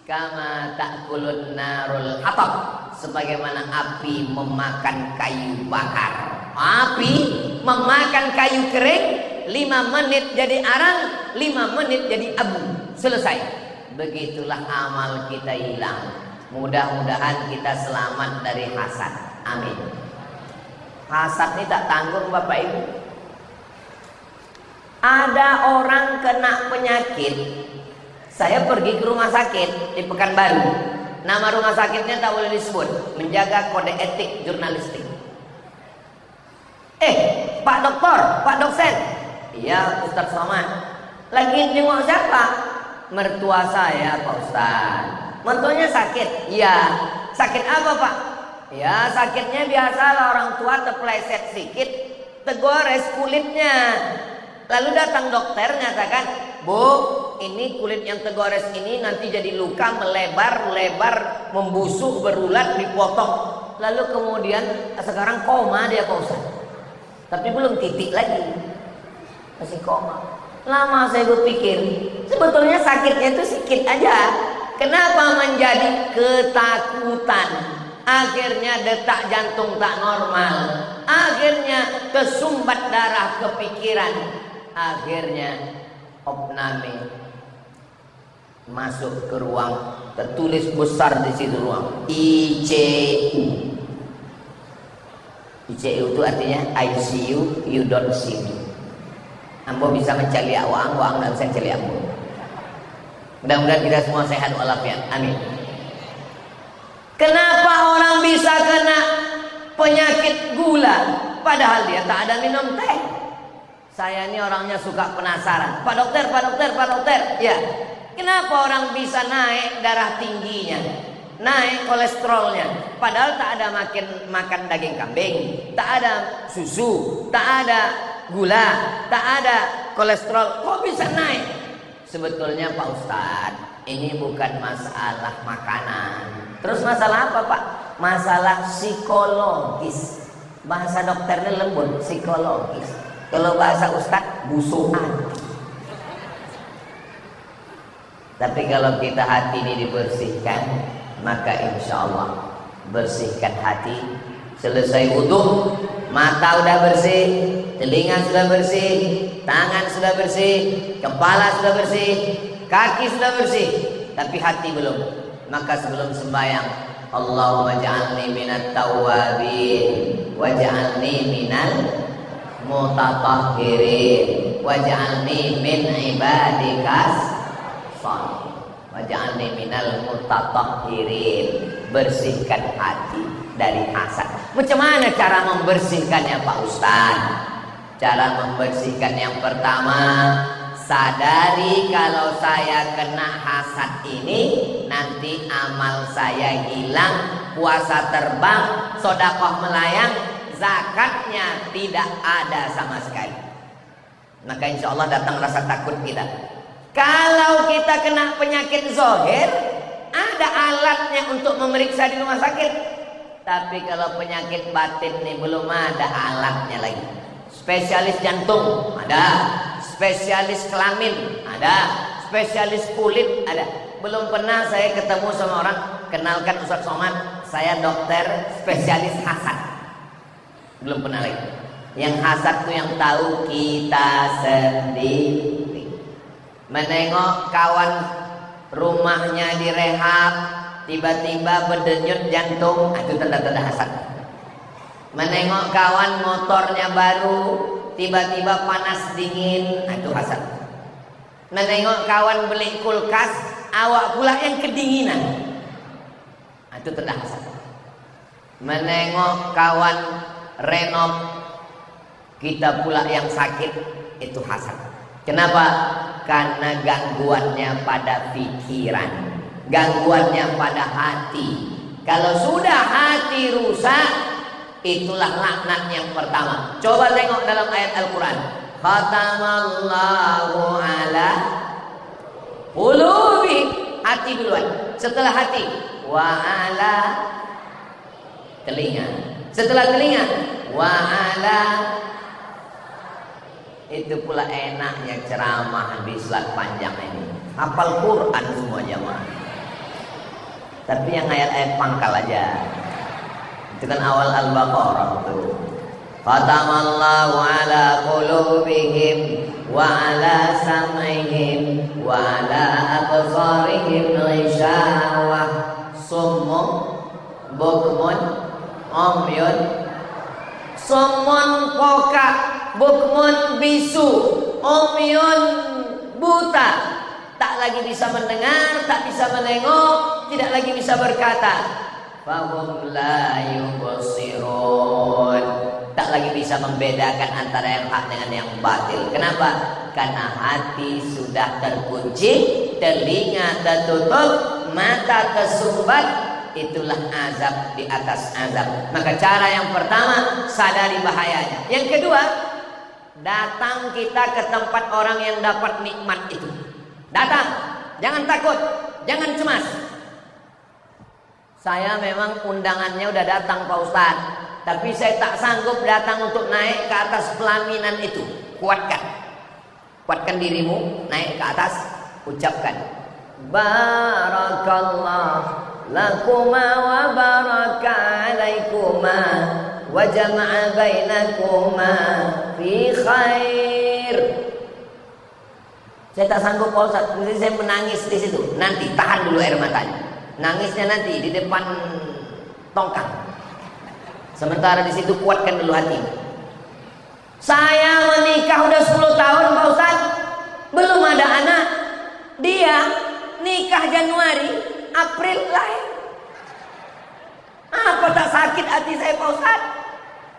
Kama ta'kulun narul hatab, sebagaimana api memakan kayu bakar. Api memakan kayu kering, 5 menit jadi arang, 5 menit jadi abu, selesai. Begitulah amal kita hilang. Mudah-mudahan kita selamat dari hasad. Amin. Hasad ini tak tanggung Bapak Ibu. Ada orang kena penyakit. Saya pergi ke rumah sakit di Pekanbaru. Nama rumah sakitnya tak boleh disebut, menjaga kode etik jurnalistik. Pak Dokter, Pak Dosen. Iya, Ustaz Somad. Lagi jenguk siapa? Mertua saya, Pak Ustaz. Mertuanya sakit? Iya. Sakit apa, Pak? Ya, sakitnya biasalah, orang tua terpeleset sedikit, tegores kulitnya. Lalu datang dokter nyatakan, Bu, ini kulit yang tegores ini nanti jadi luka, melebar, membusuk, berulat, dipotong. Lalu kemudian sekarang koma dia, Pak Ustaz. Tapi belum titik lagi, masih koma. Lama saya berpikir, sebetulnya sakitnya itu sedikit aja. Kenapa menjadi ketakutan? Akhirnya detak jantung tak normal, akhirnya kesumbat darah kepikiran, akhirnya opname masuk ke ruang, tertulis besar di situ ruang ICU. ICU itu artinya ICU, you don't see me. Ambo bisa mencari awang dan saya mencari ambo. Mudah-mudahan kita semua sehat walafiat. Amin. Kenapa orang bisa kena penyakit gula padahal dia tak ada minum teh? Saya ini orangnya suka penasaran. Pak dokter. Ya. Kenapa orang bisa naik darah tingginya, naik kolesterolnya, padahal tak ada makan daging kambing, tak ada susu, tak ada gula, tak ada kolesterol, kok bisa naik? Sebetulnya Pak Ustadz, ini bukan masalah makanan. Terus masalah apa Pak? Masalah psikologis. Bahasa dokternya lembut, psikologis. Kalau bahasa Ustadz, busukan. Tapi kalau kita hati ini dibersihkan, maka insya Allah bersihkan hati. Selesai wudhu, mata udah bersih, telinga sudah bersih, tangan sudah bersih, kepala sudah bersih, kaki sudah bersih, tapi hati belum. Maka sebelum sembahyang, Allahumma ja'alni minat tawwabin waj'alni minal mutatahhirin waj'alni min ibadikas shalihin waj'alni minal mutatahhirin. Bersihkan hati dari hasad. Macam mana cara membersihkannya Pak Ustaz? Cara membersihkan yang pertama, sadari kalau saya kena hasad ini, nanti amal saya hilang, puasa terbang, sedekah melayang, zakatnya tidak ada sama sekali. Maka insya Allah datang rasa takut kita. Kalau kita kena penyakit zohir, ada alatnya untuk memeriksa di rumah sakit. Tapi kalau penyakit batin nih belum ada alatnya lagi. Spesialis jantung ada, spesialis kelamin ada, spesialis kulit ada. Belum pernah saya ketemu sama orang, kenalkan Ustaz Somad, saya dokter spesialis hasad. Belum pernah lagi. Yang hasad tuh yang tahu kita sendiri. Menengok kawan rumahnya direhab, tiba-tiba berdenyut jantung, itu tanda-tanda hasad. Menengok kawan motornya baru, tiba-tiba panas dingin, itu hasad. Menengok kawan beli kulkas, awak pula yang kedinginan, itu tanda hasad. Menengok kawan renov, kita pula yang sakit, itu hasad. Kenapa? Karena gangguannya pada pikiran, gangguannya pada hati. Kalau sudah hati rusak, itulah laknat yang pertama. Coba tengok dalam ayat Al-Quran. Khatamallahu ala qulubi, hati duluan. Setelah hati, wa ala telinga. Setelah telinga, wa ala. Itu pula enaknya ceramah di Selat Panjang ini. Hafal Quran semua jamaah. Tapi yang ayat-ayat pangkal aja. Itu kan awal Al-Baqarah tuh. Khatamallahu ala qulubihim wa ala sam'ihim wa ala absarihim ghishawah summun bukmun umyun. Summun pokak, bukmun bisu, umyun buta, tak lagi bisa mendengar, tak bisa menengok, tidak lagi bisa berkata. Fahum la yubsirun, tak lagi bisa membedakan antara yang hak dengan yang batil. Kenapa? Karena hati sudah terkunci, telinga tertutup, mata tersumbat. Itulah azab di atas azab. Maka cara yang pertama, sadari bahayanya. Yang kedua, datang kita ke tempat orang yang dapat nikmat itu. Datang, jangan takut, jangan cemas. Saya memang undangannya udah datang Pak Ustadz, tapi saya tak sanggup datang untuk naik ke atas pelaminan itu. Kuatkan, kuatkan dirimu, naik ke atas, ucapkan Barakallah lakuma wa baraka alaikuma wa jama'a bainakuma fi khair. Saya tak sanggup Pak Ustaz, mesti saya menangis di situ. Nanti tahan dulu air matanya. Nangisnya nanti di depan tongkang. Sementara di situ kuatkan dulu hati. Saya menikah udah 10 tahun Pak Ustaz, belum ada anak. Dia nikah Januari, April lahir. Apa tak sakit hati saya Pak Ustaz?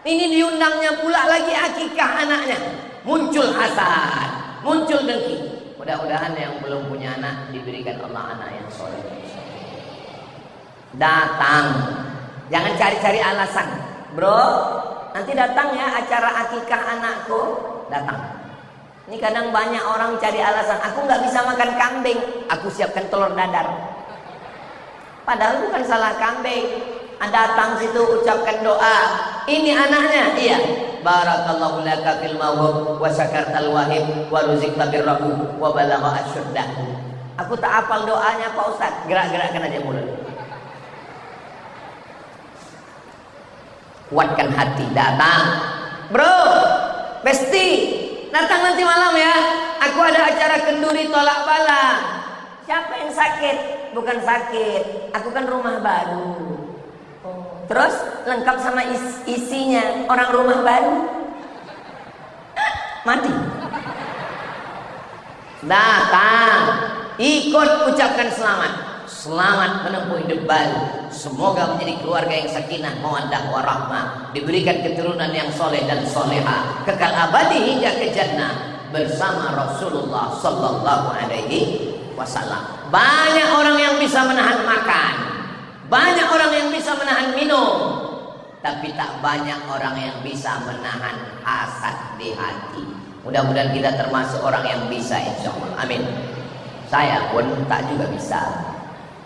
Ini diundangnya pula lagi akikah anaknya. Muncul hasad, muncul dengki. Mudah-mudahan yang belum punya anak diberikan Allah anak yang soleh. Datang, jangan cari-cari alasan. Bro, nanti datang ya acara akikah anakku. Datang. Ini kadang banyak orang cari alasan. Aku nggak bisa makan kambing, aku siapkan telur dadar. Padahal bukan salah kambing. Datang situ ucapkan doa. Ini anaknya, iya. Barakallahu laka fil mawhub wa syakartal wahib wa ruzikta birrahu wa balagha asyuddah. Aku tak hafal doanya Pak Ustaz. Gerak-gerakkan aja mulut. Kuatkan hati, datang. Bro, Besti, datang nanti malam ya. Aku ada acara kenduri tolak bala. Siapa yang sakit? Bukan sakit, aku kan rumah baru. Terus lengkap sama isinya, orang rumah baru mati. Datang, ikut ucapkan selamat. Selamat menempuh hidup baru. Semoga menjadi keluarga yang sakinah, mawaddah warahmah, diberikan keturunan yang soleh dan soleha, kekal abadi hingga ke jannah bersama Rasulullah sallallahu alaihi wasallam. Banyak orang yang bisa menahan makan, banyak orang yang bisa menahan minum, tapi tak banyak orang yang bisa menahan hasad di hati. Mudah-mudahan kita termasuk orang yang bisa, insya Allah. Amin. Saya pun tak juga bisa.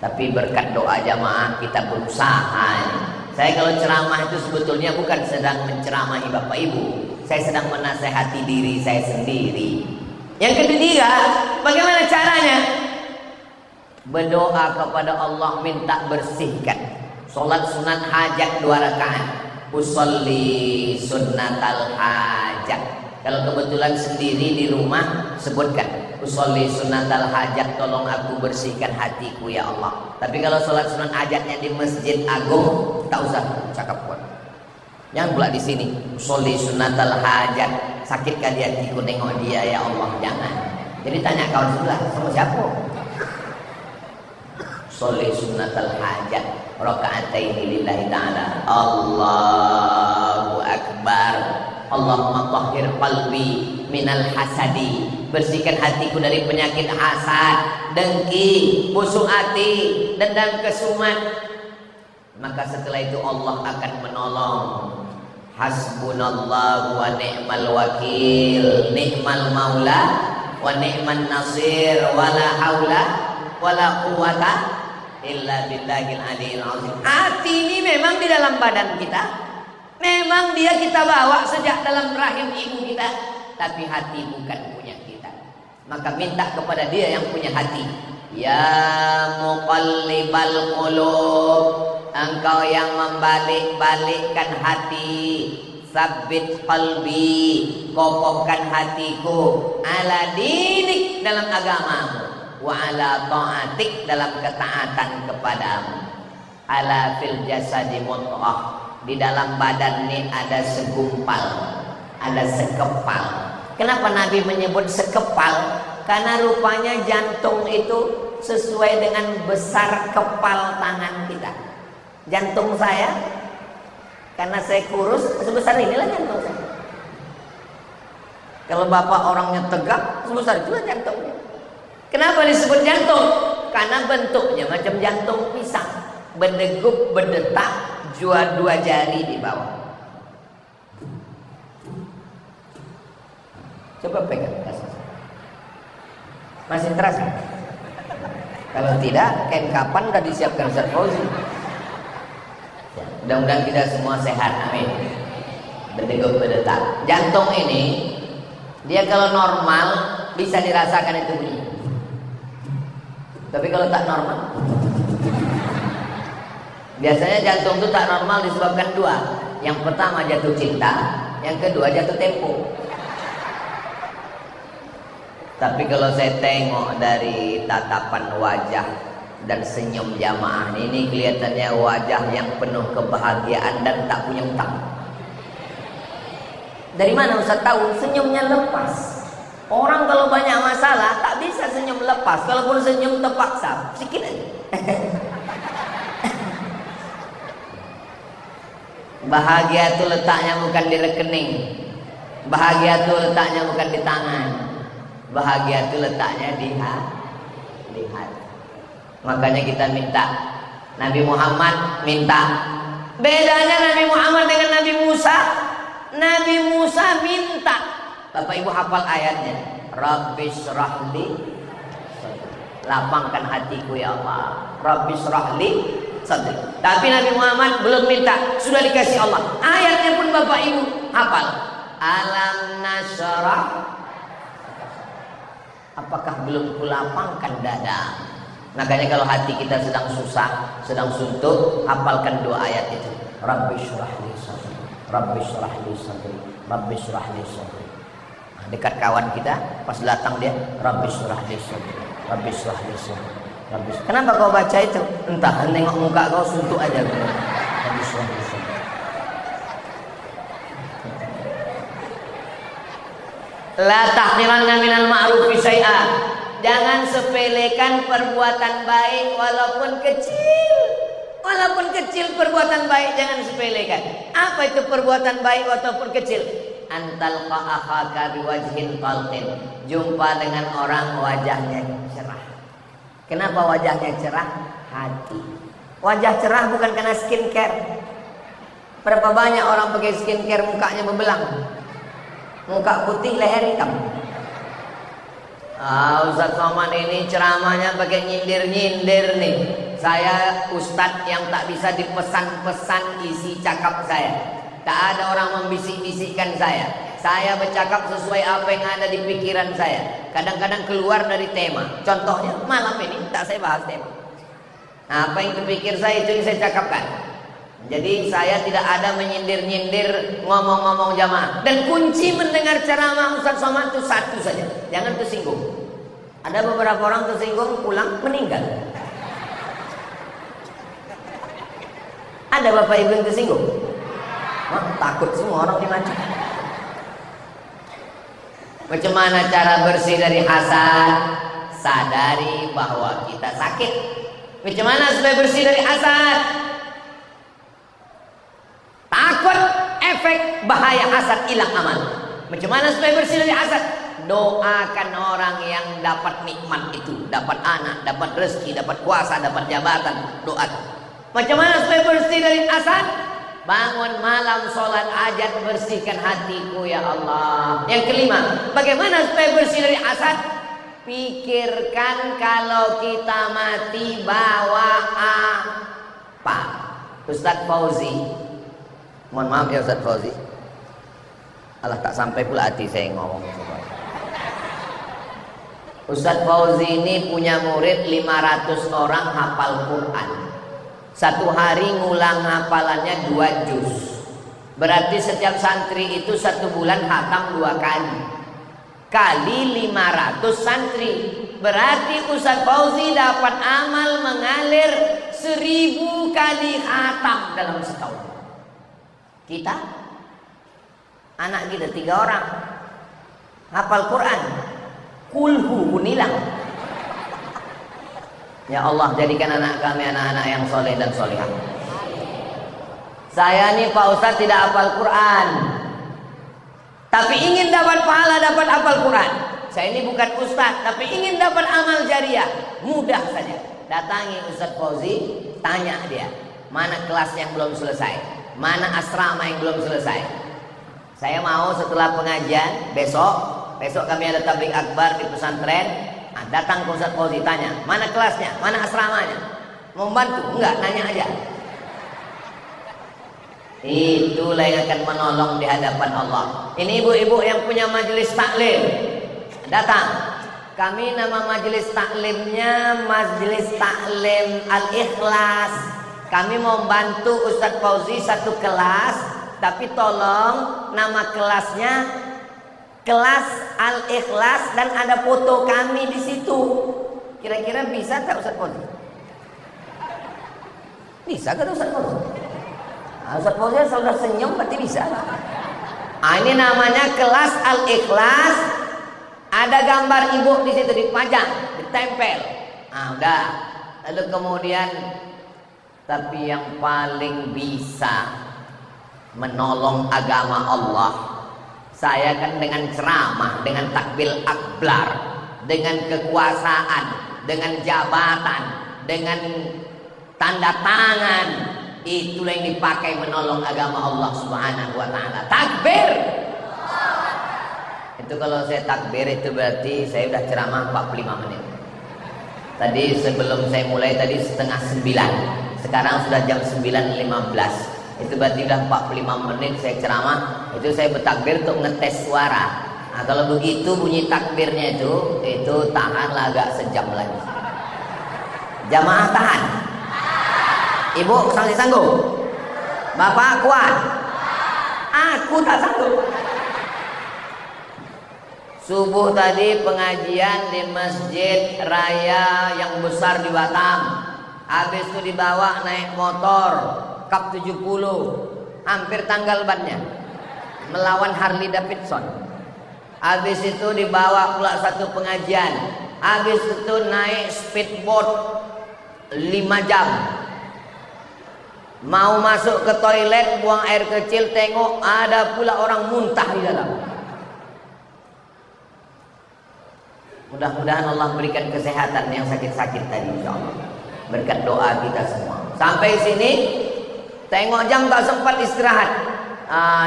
Tapi berkat doa jamaah kita berusaha. Saya kalau ceramah itu sebetulnya bukan sedang menceramahi Bapak Ibu, saya sedang menasehati diri saya sendiri. Yang ketiga, bagaimana caranya? Berdoa kepada Allah, minta bersihkan. Sholat sunat hajat 2 rakaat. Usolli sunnatal hajat. Kalau kebetulan sendiri di rumah, sebutkan usolli sunnatal hajat, tolong aku bersihkan hatiku ya Allah. Tapi kalau sholat sunat hajatnya di Masjid Agung, tak usah cakap kuat. Jangan pula di sini usolli sunnatal hajat, sakitkah di hatiku nengok dia ya Allah, jangan. Jadi tanya kawan sebelah, sama siapa? Usolli sunnatal hajat raka'ataini lillahi ta'ala. Allahu akbar. Allahumma tahhir qalbi minal hasadi. Bersihkan hatiku dari penyakit hasad, dengki, busuk hati, dendam kesumat. Maka setelah itu Allah akan menolong. Hasbunallahu wa ni'mal wakil, ni'mal maula wa ni'man nasir, wala haula wala quwata illa billahil aliyil azim. Hati ini memang di dalam badan kita, memang dia kita bawa sejak dalam rahim ibu kita, tapi hati bukan punya kita. Maka minta kepada dia yang punya hati. Ya muqallibal qulub, engkau yang membalik-balikkan hati, sabbit qalbi, kokohkan hatiku, ala dinik, dalam agamamu, wa ala ta'atik, dalam ketaatan kepadamu. Ala fil jasadi mudghah, di dalam badan ini ada segumpal, ada sekepal. Kenapa Nabi menyebut sekepal? Karena rupanya jantung itu sesuai dengan besar kepal tangan kita. Jantung saya, karena saya kurus, sebesar inilah jantung saya. Kalau bapak orangnya tegak, sebesar itulah jantungnya. Kenapa disebut jantung? Karena bentuknya macam jantung pisang, berdegup, berdetak, dua jari di bawah. Coba pegang, masih terasa? Kalau tidak, kain kapan udah disiapkan Ustaz Fauzi. Mudah-mudahan kita semua sehat, amin. Berdegup, berdetak. Jantung ini, dia kalau normal bisa dirasakan itu bunyi. Tapi kalau tak normal, biasanya jantung itu tak normal disebabkan 2. Yang pertama jatuh cinta, yang kedua jatuh tempo. Tapi kalau saya tengok dari tatapan wajah dan senyum jamaah ini, kelihatannya wajah yang penuh kebahagiaan dan tak punya utang. Dari mana Ustaz tahu? Senyumnya lepas. Orang kalau banyak masalah tak bisa senyum lepas. Kalaupun senyum terpaksa, sedikit aja. Bahagia itu letaknya bukan di rekening. Bahagia itu letaknya bukan di tangan. Bahagia itu letaknya di hati. Makanya kita minta, Nabi Muhammad minta. Bedanya Nabi Muhammad dengan Nabi Musa. Nabi Musa minta. Bapak Ibu hafal ayatnya. Rabbis rahli, lapangkan hatiku ya Allah. Rabbis rahli sadri. Tapi Nabi Muhammad belum minta, sudah dikasih Allah. Ayatnya pun Bapak Ibu hafal. Alam nasrah. Apakah belum kulapangkan dada? Makanya kalau hati kita sedang susah, sedang suntuk, hafalkan 2 ayat itu. Rabbi syrah li sadri, Rabbi syrah li sadri, Rabbi syrah li sadri. Nah, dekat kawan kita, pas datang dia, Rabbi syrah li sadri, Rabbi syrah li sadri, Rabbi. Kenapa kau baca itu? Entah, nengok muka kau suntuk aja. Rabbi syrah li sadri. La tahqiranna minal ma'rufi syai'a. Jangan sepelekan perbuatan baik walaupun kecil. Walaupun kecil perbuatan baik jangan sepelekan. Apa itu perbuatan baik walaupun kecil? Antal qa'akhaka biwajhin talqin. Jumpa dengan orang wajahnya cerah. Kenapa wajahnya cerah? Hati. Wajah cerah bukan karena skincare. Berapa banyak orang pakai skincare mukanya bebelang. Muka putih, leher hitam. Ustaz Somad ini ceramahnya pakai nyindir-nyindir nih. Saya ustadz yang tak bisa dipesan-pesan isi cakap saya. Tak ada orang membisik-bisikkan saya. Saya bercakap sesuai apa yang ada di pikiran saya. Kadang-kadang keluar dari tema. Contohnya malam ini tak saya bahas tema. Nah, apa yang terpikir saya itu yang saya cakapkan. Jadi saya tidak ada menyindir-nyindir, ngomong-ngomong jamaah. Dan kunci mendengar ceramah Ustaz Somad itu satu saja, jangan tersinggung. Ada beberapa orang tersinggung pulang meninggal. Ada bapak ibu yang tersinggung? Wah, takut semua orang dimacam. Macam mana cara bersih dari hasad? Sadari bahwa kita sakit. Macam mana supaya bersih dari hasad? Takut efek bahaya hasad, hilang amal. Macam mana supaya bersih dari hasad? Doakan orang yang dapat nikmat itu, dapat anak, dapat rezeki, dapat kuasa, dapat jabatan. Doakan. Macam mana supaya bersih dari hasad? Bangun malam sholat hajat, bersihkan hatiku ya Allah. Yang kelima, bagaimana supaya bersih dari hasad? Pikirkan kalau kita mati bawa apa? Ustaz Fauzi, mohon maaf ya Ustaz Fauzi, alah tak sampai pula hati saya ngomong. Ustaz Fauzi ini punya murid 500 orang hafal Quran. Satu hari ngulang hafalannya 2 juz. Berarti setiap santri itu 1 bulan khatam 2 kali. Kali 500 santri. Berarti Ustaz Fauzi dapat amal mengalir 1000 kali khatam dalam setahun. Kita, anak kita 3 orang hafal Quran, kulhu pun hilang. Ya Allah, jadikan anak kami anak-anak yang soleh dan solehah. Saya nih Pak Ustadz tidak hafal Quran, tapi ingin dapat pahala, dapat hafal Quran. Saya ini bukan Ustadz, tapi ingin dapat amal jariah. Mudah saja, datangi Ustadz Fauzi, tanya dia mana kelas yang belum selesai, mana asrama yang belum selesai. Saya mau setelah pengajian besok kami ada tabligh akbar di pesantren. Nah, datang ke Ustaz Fauzi, tanya mana kelasnya, mana asramanya, mau bantu enggak, nanya aja. Itulah yang akan menolong di hadapan Allah. Ini ibu-ibu yang punya majelis taklim, datang. Kami nama majelis taklimnya Majelis Taklim Al-Ikhlas. Kami mau bantu Ustaz Fauzi 1 kelas, tapi tolong nama kelasnya Kelas Al-Ikhlas dan ada foto kami di situ. Kira-kira bisa tak Ustaz Fauzi? Bisa kan Ustaz Fauzi? Nah, Ustaz Fauzi sudah senyum berarti bisa. Nah, ini namanya Kelas Al-Ikhlas. Ada gambar ibu di situ dipajang, ditempel. Nah, udah. Lalu kemudian, tapi yang paling bisa menolong agama Allah, saya kan dengan ceramah, dengan takbil akbar, dengan kekuasaan, dengan jabatan, dengan tanda tangan, itulah yang dipakai menolong agama Allah Subhanahu wa taala. Takbir. Itu kalau saya takbir itu berarti saya sudah ceramah 45 menit. Tadi sebelum saya mulai tadi setengah 9. Sekarang sudah jam 9.15. Itu berarti sudah 45 menit saya ceramah. Itu saya bertakbir untuk ngetes suara. Nah, kalau begitu bunyi takbirnya itu tahanlah agak sejam lagi. Jamaah tahan. Ibu masih sanggup? Bapak kuat? Aku tak sanggup. Subuh tadi pengajian di Masjid Raya yang besar di Batam. Habis itu dibawa naik motor Kap 70, hampir tanggal bannya, melawan Harley Davidson. Habis itu dibawa pula satu pengajian. Habis itu naik speedboat 5 jam. Mau masuk ke toilet, buang air kecil, tengok ada pula orang muntah di dalam. Mudah-mudahan Allah berikan kesehatan yang sakit-sakit tadi, insyaallah. Berkat doa kita semua. Sampai sini tengok jam tak sempat istirahat.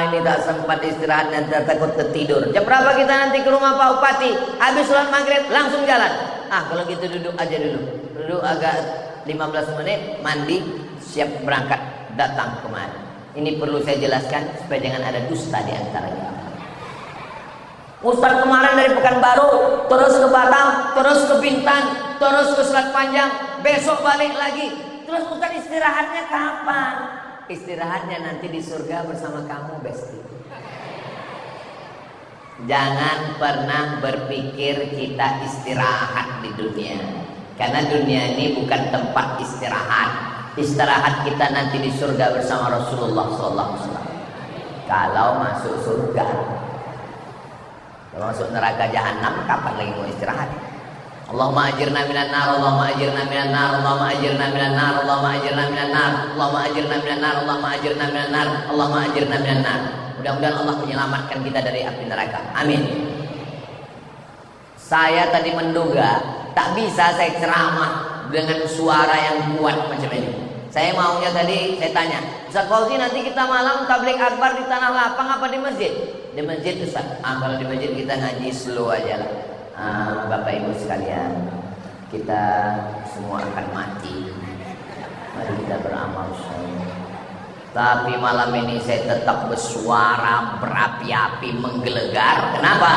Ini tak sempat istirahat dan takut tertidur. Jam berapa kita nanti ke rumah Pak Bupati? Habis sholat maghrib langsung jalan. Kalau gitu duduk aja dulu. Duduk agak 15 menit mandi, siap berangkat datang kemari. Ini perlu saya jelaskan supaya jangan ada dusta di antara kita. Ustaz kemarin dari Pekanbaru terus ke Batam, terus ke Bintan, terus ke Selat Panjang, besok balik lagi. Terus Ustaz istirahatnya kapan? Istirahatnya nanti di surga bersama kamu, Besti. Jangan pernah berpikir kita istirahat di dunia, karena dunia ini bukan tempat istirahat. Istirahat kita nanti di surga bersama Rasulullah SAW. Kalau masuk surga. Kalau masuk neraka jahanam, kapan lagi mau istirahat? Allahumma ajirna minan nar, Allahumma ajirna minan nar, Allahumma ajirna minan nar, Allahumma ajirna minan nar, Allahumma ajirna minan nar, Allahumma ajirna minan nar, Allahumma ajirna minan nar. Mudah-mudahan Allah menyelamatkan kita dari api neraka. Amin. Saya tadi menduga tak bisa saya ceramah dengan suara yang kuat macam ini. Saya maunya tadi saya tanya, Ustaz Fauzi nanti kita malam tabligh akbar di tanah lapang apa di masjid? Di masjid Ustaz. Kalau di masjid kita ngaji slow aja lah. Bapak Ibu sekalian, kita semua akan mati. Mari kita beramal soleh. Tapi malam ini saya tetap bersuara berapi-api menggelegar. Kenapa?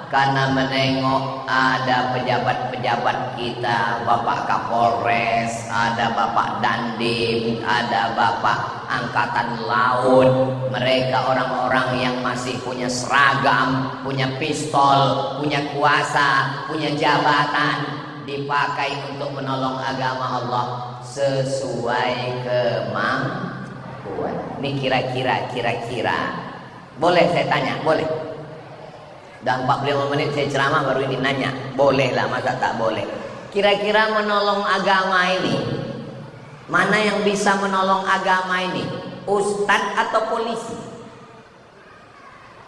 Karena menengok ada pejabat-pejabat kita, Bapak Kapolres, ada Bapak Dandim, ada Bapak Angkatan Laut. Mereka orang-orang yang masih punya seragam, punya pistol, punya kuasa, punya jabatan, dipakai untuk menolong agama Allah sesuai kemampuan. Ini kira-kira. Boleh saya tanya? Boleh? Dan 45 menit saya ceramah baru ini nanya. Boleh lah, masa tak boleh? Kira-kira menolong agama ini, mana yang bisa menolong agama ini? Ustadz atau polisi?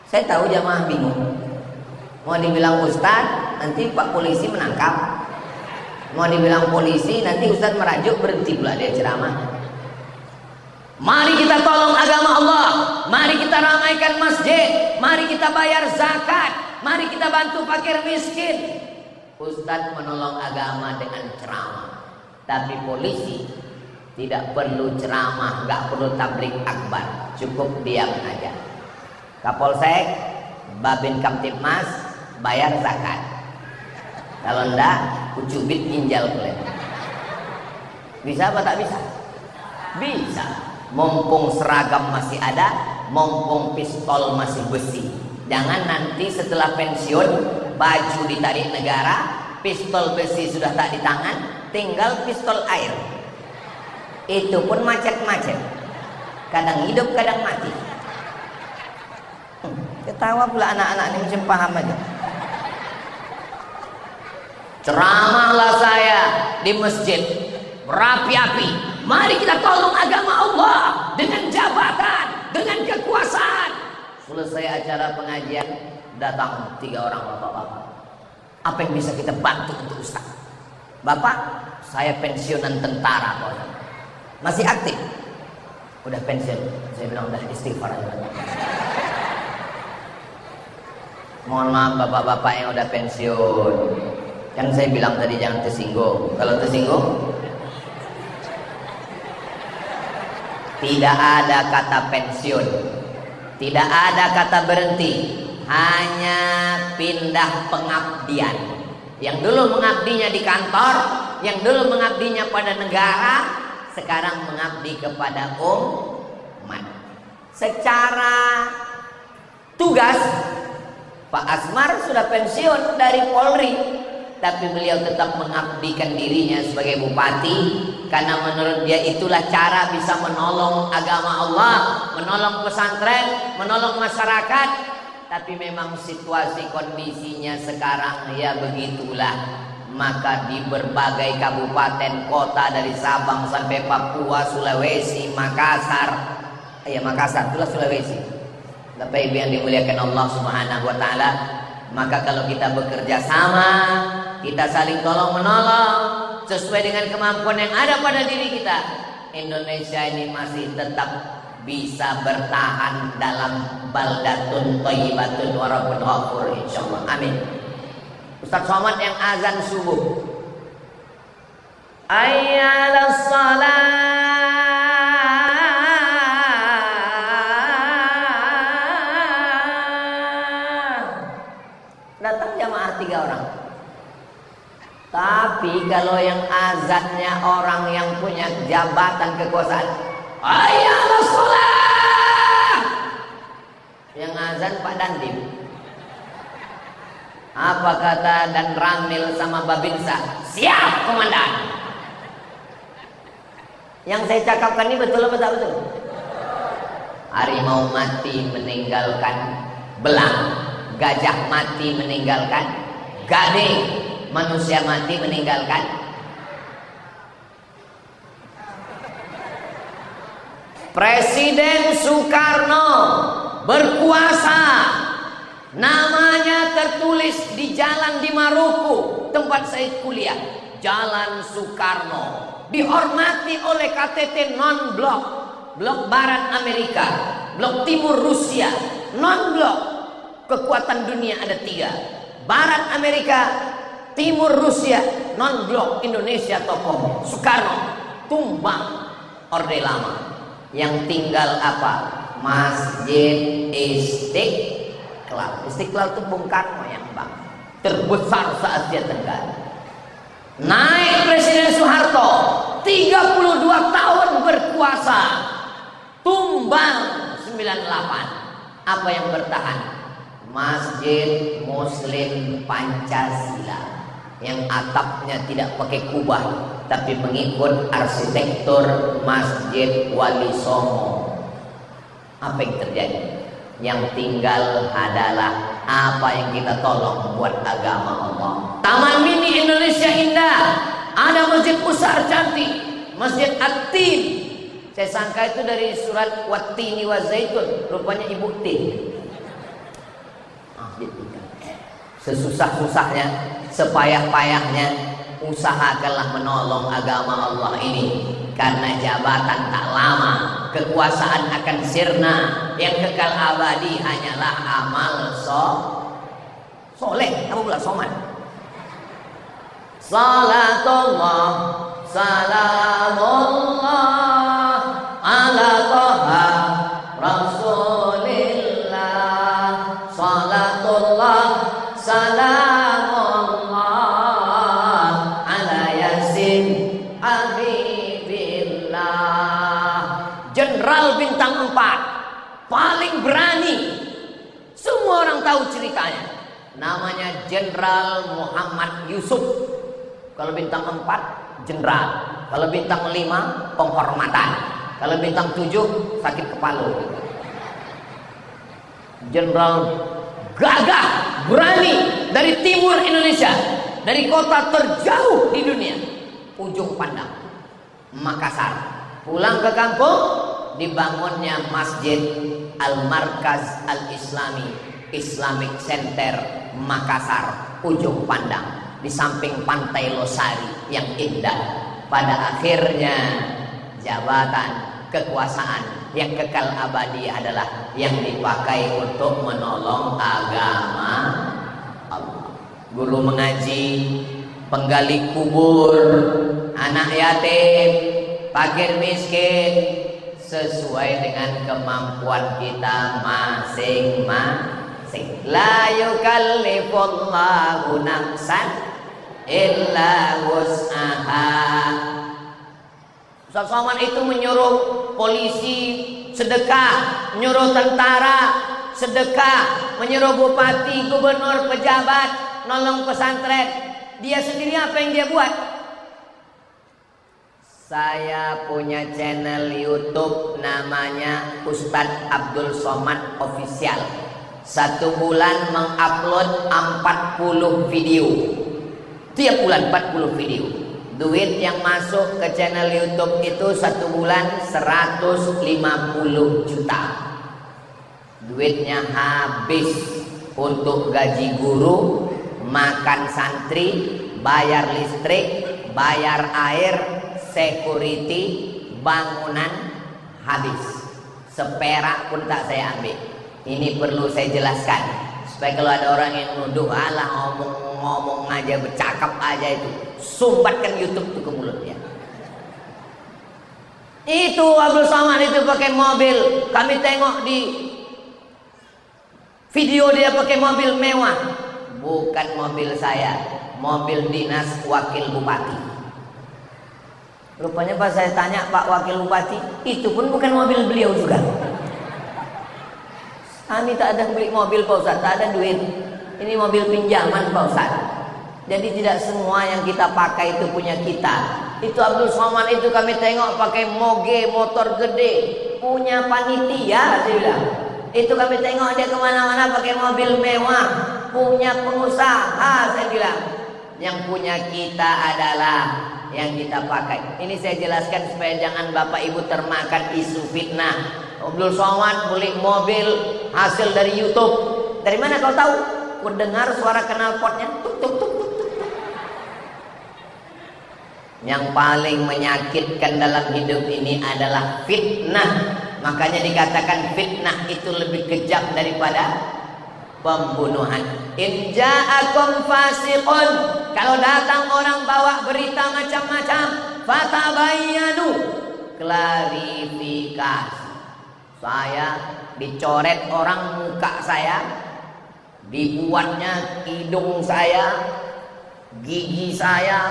Saya tahu jamaah bingung. Mau dibilang ustadz, nanti pak polisi menangkap. Mau dibilang polisi, nanti ustadz merajuk, berhenti pula dia ceramah. Mari kita tolong agama Allah. Mari kita ramaikan masjid. Mari kita bayar zakat. Mari kita bantu fakir miskin. Ustadz menolong agama dengan ceramah. Tapi polisi tidak perlu ceramah, gak perlu tabligh akbar, cukup diam aja. Kapolsek, Babin Kamtipmas bayar zakat. Kalau enggak, kucubit ginjal kalian. Bisa apa tak bisa? Bisa. Mumpung seragam masih ada, mumpung pistol masih besi. Jangan nanti setelah pensiun, baju ditarik negara, pistol besi sudah tak di tangan, tinggal pistol air. Itu pun macet-macet. Kadang hidup, kadang mati. Ketawa pula anak-anak ini macam paham aja. Ceramahlah saya di masjid berapi-api. Mari kita tolong agama Allah dengan jabatan, dengan kekuasaan. Selesai acara pengajian, datang 3 orang bapak-bapak. Apa yang bisa kita bantu untuk Ustaz? Bapak, saya pensiunan tentara, Pak. Masih aktif? Udah pensiun. Saya bilang udah istighfar aja. Mohon maaf bapak-bapak yang udah pensiun. Kan saya bilang tadi jangan tersinggung. Kalau tersinggung, tidak ada kata pensiun, tidak ada kata berhenti, hanya pindah pengabdian. Yang dulu mengabdinya di kantor, yang dulu mengabdinya pada negara, sekarang mengabdi kepada umat. Secara tugas, Pak Asmar sudah pensiun dari Polri, tapi beliau tetap mengabdikan dirinya sebagai bupati, karena menurut dia itulah cara bisa menolong agama Allah, menolong pesantren, menolong masyarakat. Tapi memang situasi kondisinya sekarang ya begitulah. Maka di berbagai kabupaten kota dari Sabang sampai Papua, Sulawesi, Makassar, ya Makassar itulah Sulawesi. Bapak Ibu yang dimuliakan Allah Subhanahu wa taala, maka kalau kita bekerja sama, kita saling tolong menolong sesuai dengan kemampuan yang ada pada diri kita, Indonesia ini masih tetap bisa bertahan dalam baldatun thayyibatun wa rabbun ghafur, insyaallah. Amin. Ustaz Somad yang azan subuh, Hayyalas shalah. Datang jamaah 3 orang. Tapi kalau yang azannya orang yang punya jabatan kekuasaan, hayyalas shalah. Yang azan Pak Dandim. Apa kata Dan Ramil sama Babinsa? Siap komandan. Yang saya cakapkan ini betul apa tak betul? Harimau mati meninggalkan belang, gajah mati meninggalkan gading, manusia mati meninggalkan Presiden Soekarno berkuasa. Namanya tertulis di jalan di Maruku, tempat saya kuliah, Jalan Soekarno. Dihormati oleh KTT non-blok, blok barat Amerika, blok timur Rusia, non-blok. Kekuatan dunia ada 3, barat Amerika, timur Rusia, non-blok Indonesia tokoh. Soekarno tumbang Orde Lama. Yang tinggal apa? Masjid Istiqlal. Istiqlal itu Bung Karno yang bang, terbesar se-Asia Tenggara. Naik Presiden Soeharto, 32 tahun berkuasa, tumbang 98. Apa yang bertahan? Masjid Muslim Pancasila, yang atapnya tidak pakai kubah tapi mengikut arsitektur Masjid Wali Songo. Apa yang terjadi? Yang tinggal adalah apa yang kita tolong buat agama Allah. Taman Mini Indonesia Indah, ada masjid besar cantik, Masjid At-Tin. Saya sangka itu dari surat Wat-Tini wa Zaitun, rupanya Ibu Tin. Sesusah-susahnya, sepayah-payahnya, usahakanlah menolong agama Allah ini, karena jabatan tak lama, kekuasaan akan sirna. Yang kekal abadi hanyalah amal soleh. Apa pula soman? Salatullah salamullah ala toha rasulillah. Salatullah salamullah ala yasin habibillah. Jenderal bintang 4 paling berani, semua orang tahu ceritanya. Namanya Jenderal Muhammad Yusuf. Kalau bintang 4 jenderal, kalau bintang 5 penghormatan, kalau bintang 7 sakit kepala. Jenderal gagah, berani, dari timur Indonesia, dari kota terjauh di dunia, Ujung Pandang, Makassar. Pulang ke kampung, dibangunnya Masjid Al-Markaz Al-Islami, Islamic Center Makassar, Ujung Pandang, di samping Pantai Losari yang indah. Pada akhirnya jabatan kekuasaan yang kekal abadi adalah yang dipakai untuk menolong agama Allah. Guru mengaji, penggali kubur, anak yatim, fakir miskin, sesuai dengan kemampuan kita masing-masing. La yukallifullahu nafsan illa wus'aha. Ustaz Somad itu menyuruh polisi sedekah, menyuruh tentara sedekah, menyuruh bupati, gubernur, pejabat nolong pesantren. Dia sendiri apa yang dia buat? Saya punya channel YouTube namanya Ustadz Abdul Somad Official. 1 bulan mengupload 40 video. Tiap bulan 40 video. Duit yang masuk ke channel YouTube itu 1 bulan 150 juta. Duitnya habis untuk gaji guru, makan santri, bayar listrik, bayar air, security, bangunan, habis. Seperak pun tak saya ambil. Ini perlu saya jelaskan supaya kalau ada orang yang nuduh, alah omong ngomong aja, bercakap aja itu, sumbatkan YouTube itu ke mulutnya. Itu Abdul Somad itu pakai mobil, kami tengok di video dia pakai mobil mewah. Bukan mobil saya, mobil dinas wakil bupati. Rupanya pas saya tanya Pak Wakil Bupati, itu pun bukan mobil beliau juga. Kami tak ada beli mobil Pak Ustaz, tak ada duit. Ini mobil pinjaman Pak Ustaz. Jadi tidak semua yang kita pakai itu punya kita. Itu Abdul Somad itu kami tengok pakai moge, motor gede, punya panitia, saya bilang. Itu kami tengok dia kemana-mana pakai mobil mewah, punya pengusaha, saya bilang. Yang punya kita adalah yang kita pakai. Ini saya jelaskan supaya jangan Bapak Ibu termakan isu fitnah. Abdul Somad beli mobil hasil dari YouTube. Dari mana kau tahu? Ku dengar suara knalpotnya tuk tuk tuk tuk tuk. Yang paling menyakitkan dalam hidup ini adalah fitnah. Makanya dikatakan fitnah itu lebih kejam daripada pembunuhan. In ja'akum fasiqun, kalau datang orang bawa berita macam-macam, fatabayyanu, klarifikasi. Saya dicoret orang muka saya, dibuatnya hidung saya, gigi saya,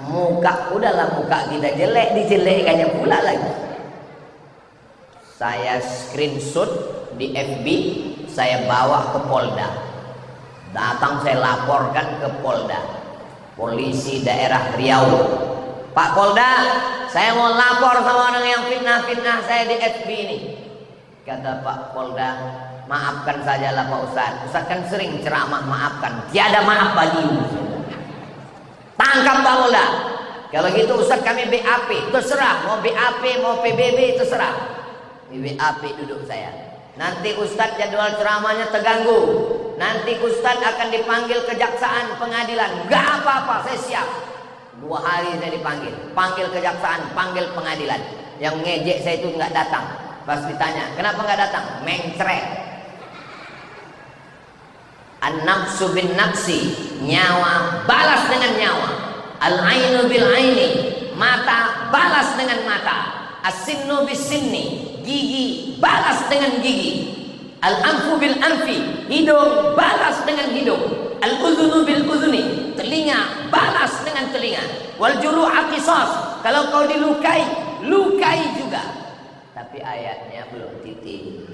muka, udahlah muka kita jelek, dijelekkannya pula lagi. Saya screenshot di FB, saya bawa ke Polda. Datang saya laporkan ke Polda, polisi daerah Riau. Pak Polda, saya mau lapor sama orang yang fitnah-fitnah saya di FB ini. Kata Pak Polda, maafkan sajalah Pak Ustadz. Ustadz kan sering ceramah maafkan. Tiada maaf bagimu. Tangkap Pak Polda. Kalau gitu Ustadz kami BAP, terserah. Mau BAP, mau PBB, terserah. Di BAP duduk saya. Nanti Ustadz jadwal ceramahnya terganggu. Nanti Ustadz akan dipanggil kejaksaan pengadilan. Gak apa-apa, saya siap. 2 hari saya dipanggil. Panggil kejaksaan, panggil pengadilan. Yang ngejek saya itu nggak datang. Pas ditanya, kenapa nggak datang? Mencret. An-nafsu bin nafsi, nyawa balas dengan nyawa. Al-ainu bil aini, mata balas dengan mata. As-sinnu bis sinni, gigi balas dengan gigi. Al-anfu bil anfi, hidung balas dengan hidung. Al-udhunu bil udhuni, telinga balas dengan telinga. Wal juruha qisas, kalau kau dilukai, lukai juga. Tapi ayatnya belum titik,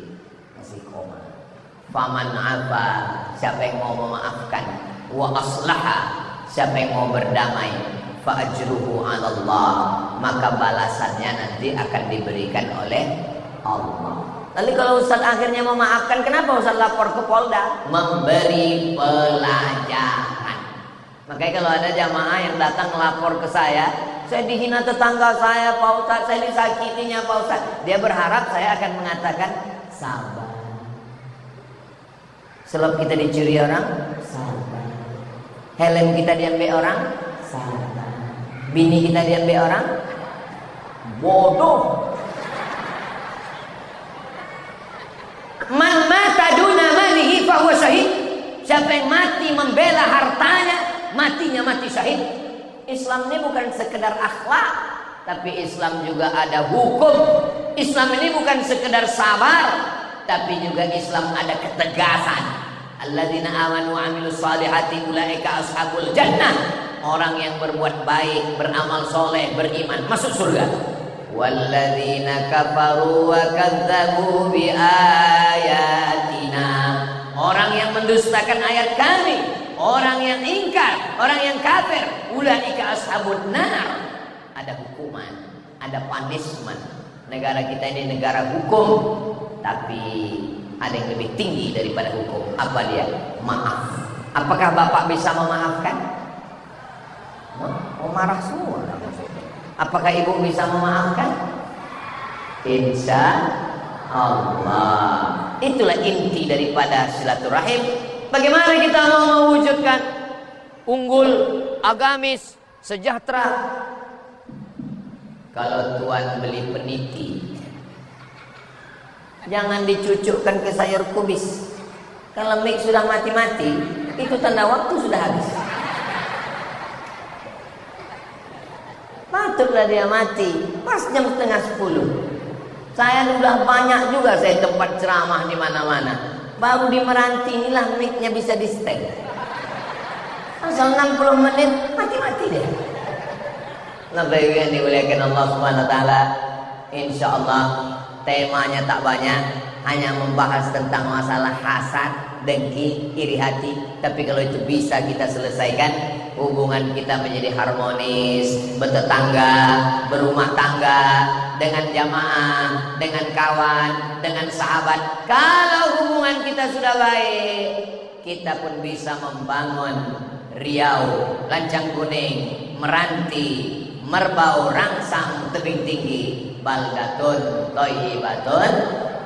masih koma. Faman afa, siapa yang mau memaafkan, wa aslaha, siapa yang mau berdamai, fa ajruhu 'ala Allah, maka balasannya nanti akan diberikan oleh Allah. Lalu kalau Ustaz akhirnya memaafkan, kenapa Ustaz lapor ke Polda? Memberi pelajaran. Makanya kalau ada jamaah yang datang lapor ke saya dihina tetangga saya Pak Ustaz, saya disakitinya Pak Ustaz, dia berharap saya akan mengatakan sabar. Selop kita dicuri orang, sabar. Helm kita diambil orang, sabar. Bini kita diambil orang, bodoh. Man mata duna malihi fahuwa syahid. Siapa yang mati membela hartanya, matinya mati syahid. Islam ini bukan sekedar akhlak, tapi Islam juga ada hukum. Islam ini bukan sekedar sabar, tapi juga Islam ada ketegasan. Alladzina amanu wa amilus salihati ulaika ashabul jannah. Orang yang berbuat baik, beramal soleh, beriman, masuk surga. Walladzina kafaru wa kadzdzabu bi ayatina. Orang yang mendustakan ayat kami, orang yang ingkar, orang yang kafir, ulaika ashabun nar. Ada hukuman, ada punishment. Negara kita ini negara hukum, tapi ada yang lebih tinggi daripada hukum. Apa dia? Maaf. Apakah Bapak bisa memaafkan? Oh, marah semua. Apakah Ibu bisa memaafkan? Insya Allah. Itulah inti daripada silaturahim. Bagaimana kita mau mewujudkan unggul, agamis, sejahtera? Kalau Tuhan beli peniti, jangan dicucukkan ke sayur kubis. Kalau mik sudah mati-mati, itu tanda waktu sudah habis. patutlah dia mati pas jam setengah 10. Saya sudah banyak juga saya tempat ceramah di mana-mana. Baru di Meranti inilah mic-nya bisa di stand. Asal 60 menit mati-mati deh. Lebih yang dimuliakan Allah Subhanahu wa taala. Insyaallah temanya tak banyak, hanya membahas tentang masalah hasad, dengki, iri hati. Tapi kalau itu bisa kita selesaikan, hubungan kita menjadi harmonis, bertetangga, berumah tangga, dengan jamaah, dengan kawan, dengan sahabat. Kalau hubungan kita sudah baik, kita pun bisa membangun Riau, Lancang Kuning, Meranti, Merbau, Rangsang, Tebing Tinggi, baldatun thayyibatun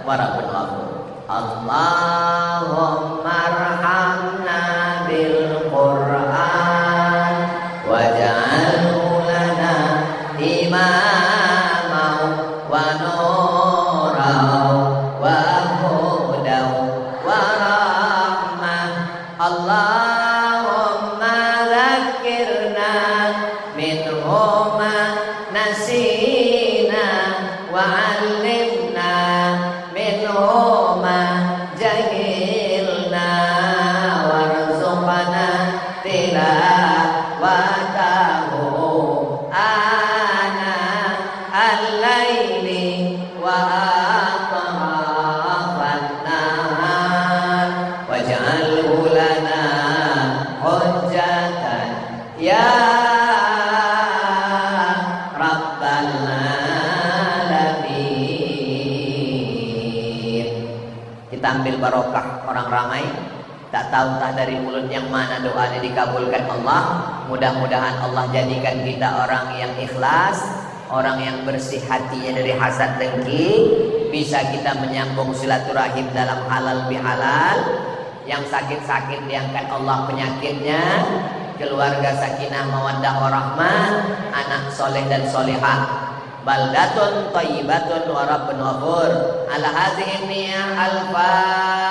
wa rabbun ghafur. Allahumma arhamna bil Qur'an waj'alhu lana imamau wa nurau wa hudaw wa rahmah. Allahumma dzakirna minhuma nasina wa 'allimna minhuma jahilna warzuqna tilawatahu ana al-laili wa atrafan nahar waj'alhu lana hujjatan ya rabbal alamin. Kita ambil barokah orang ramai, tak tahu entah dari mulut yang mana doanya dikabulkan Allah. Mudah-mudahan Allah jadikan kita orang yang ikhlas, orang yang bersih hatinya dari hasad dengki, bisa kita menyambung silaturahim dalam halal bihalal. Yang sakit-sakit diangkat Allah penyakitnya, keluarga sakinah mawaddah warahmah, anak soleh dan solehah. Baldatun thayyibatun wa rabbun ghafur. Ala hadhihi niyah al-fatiha.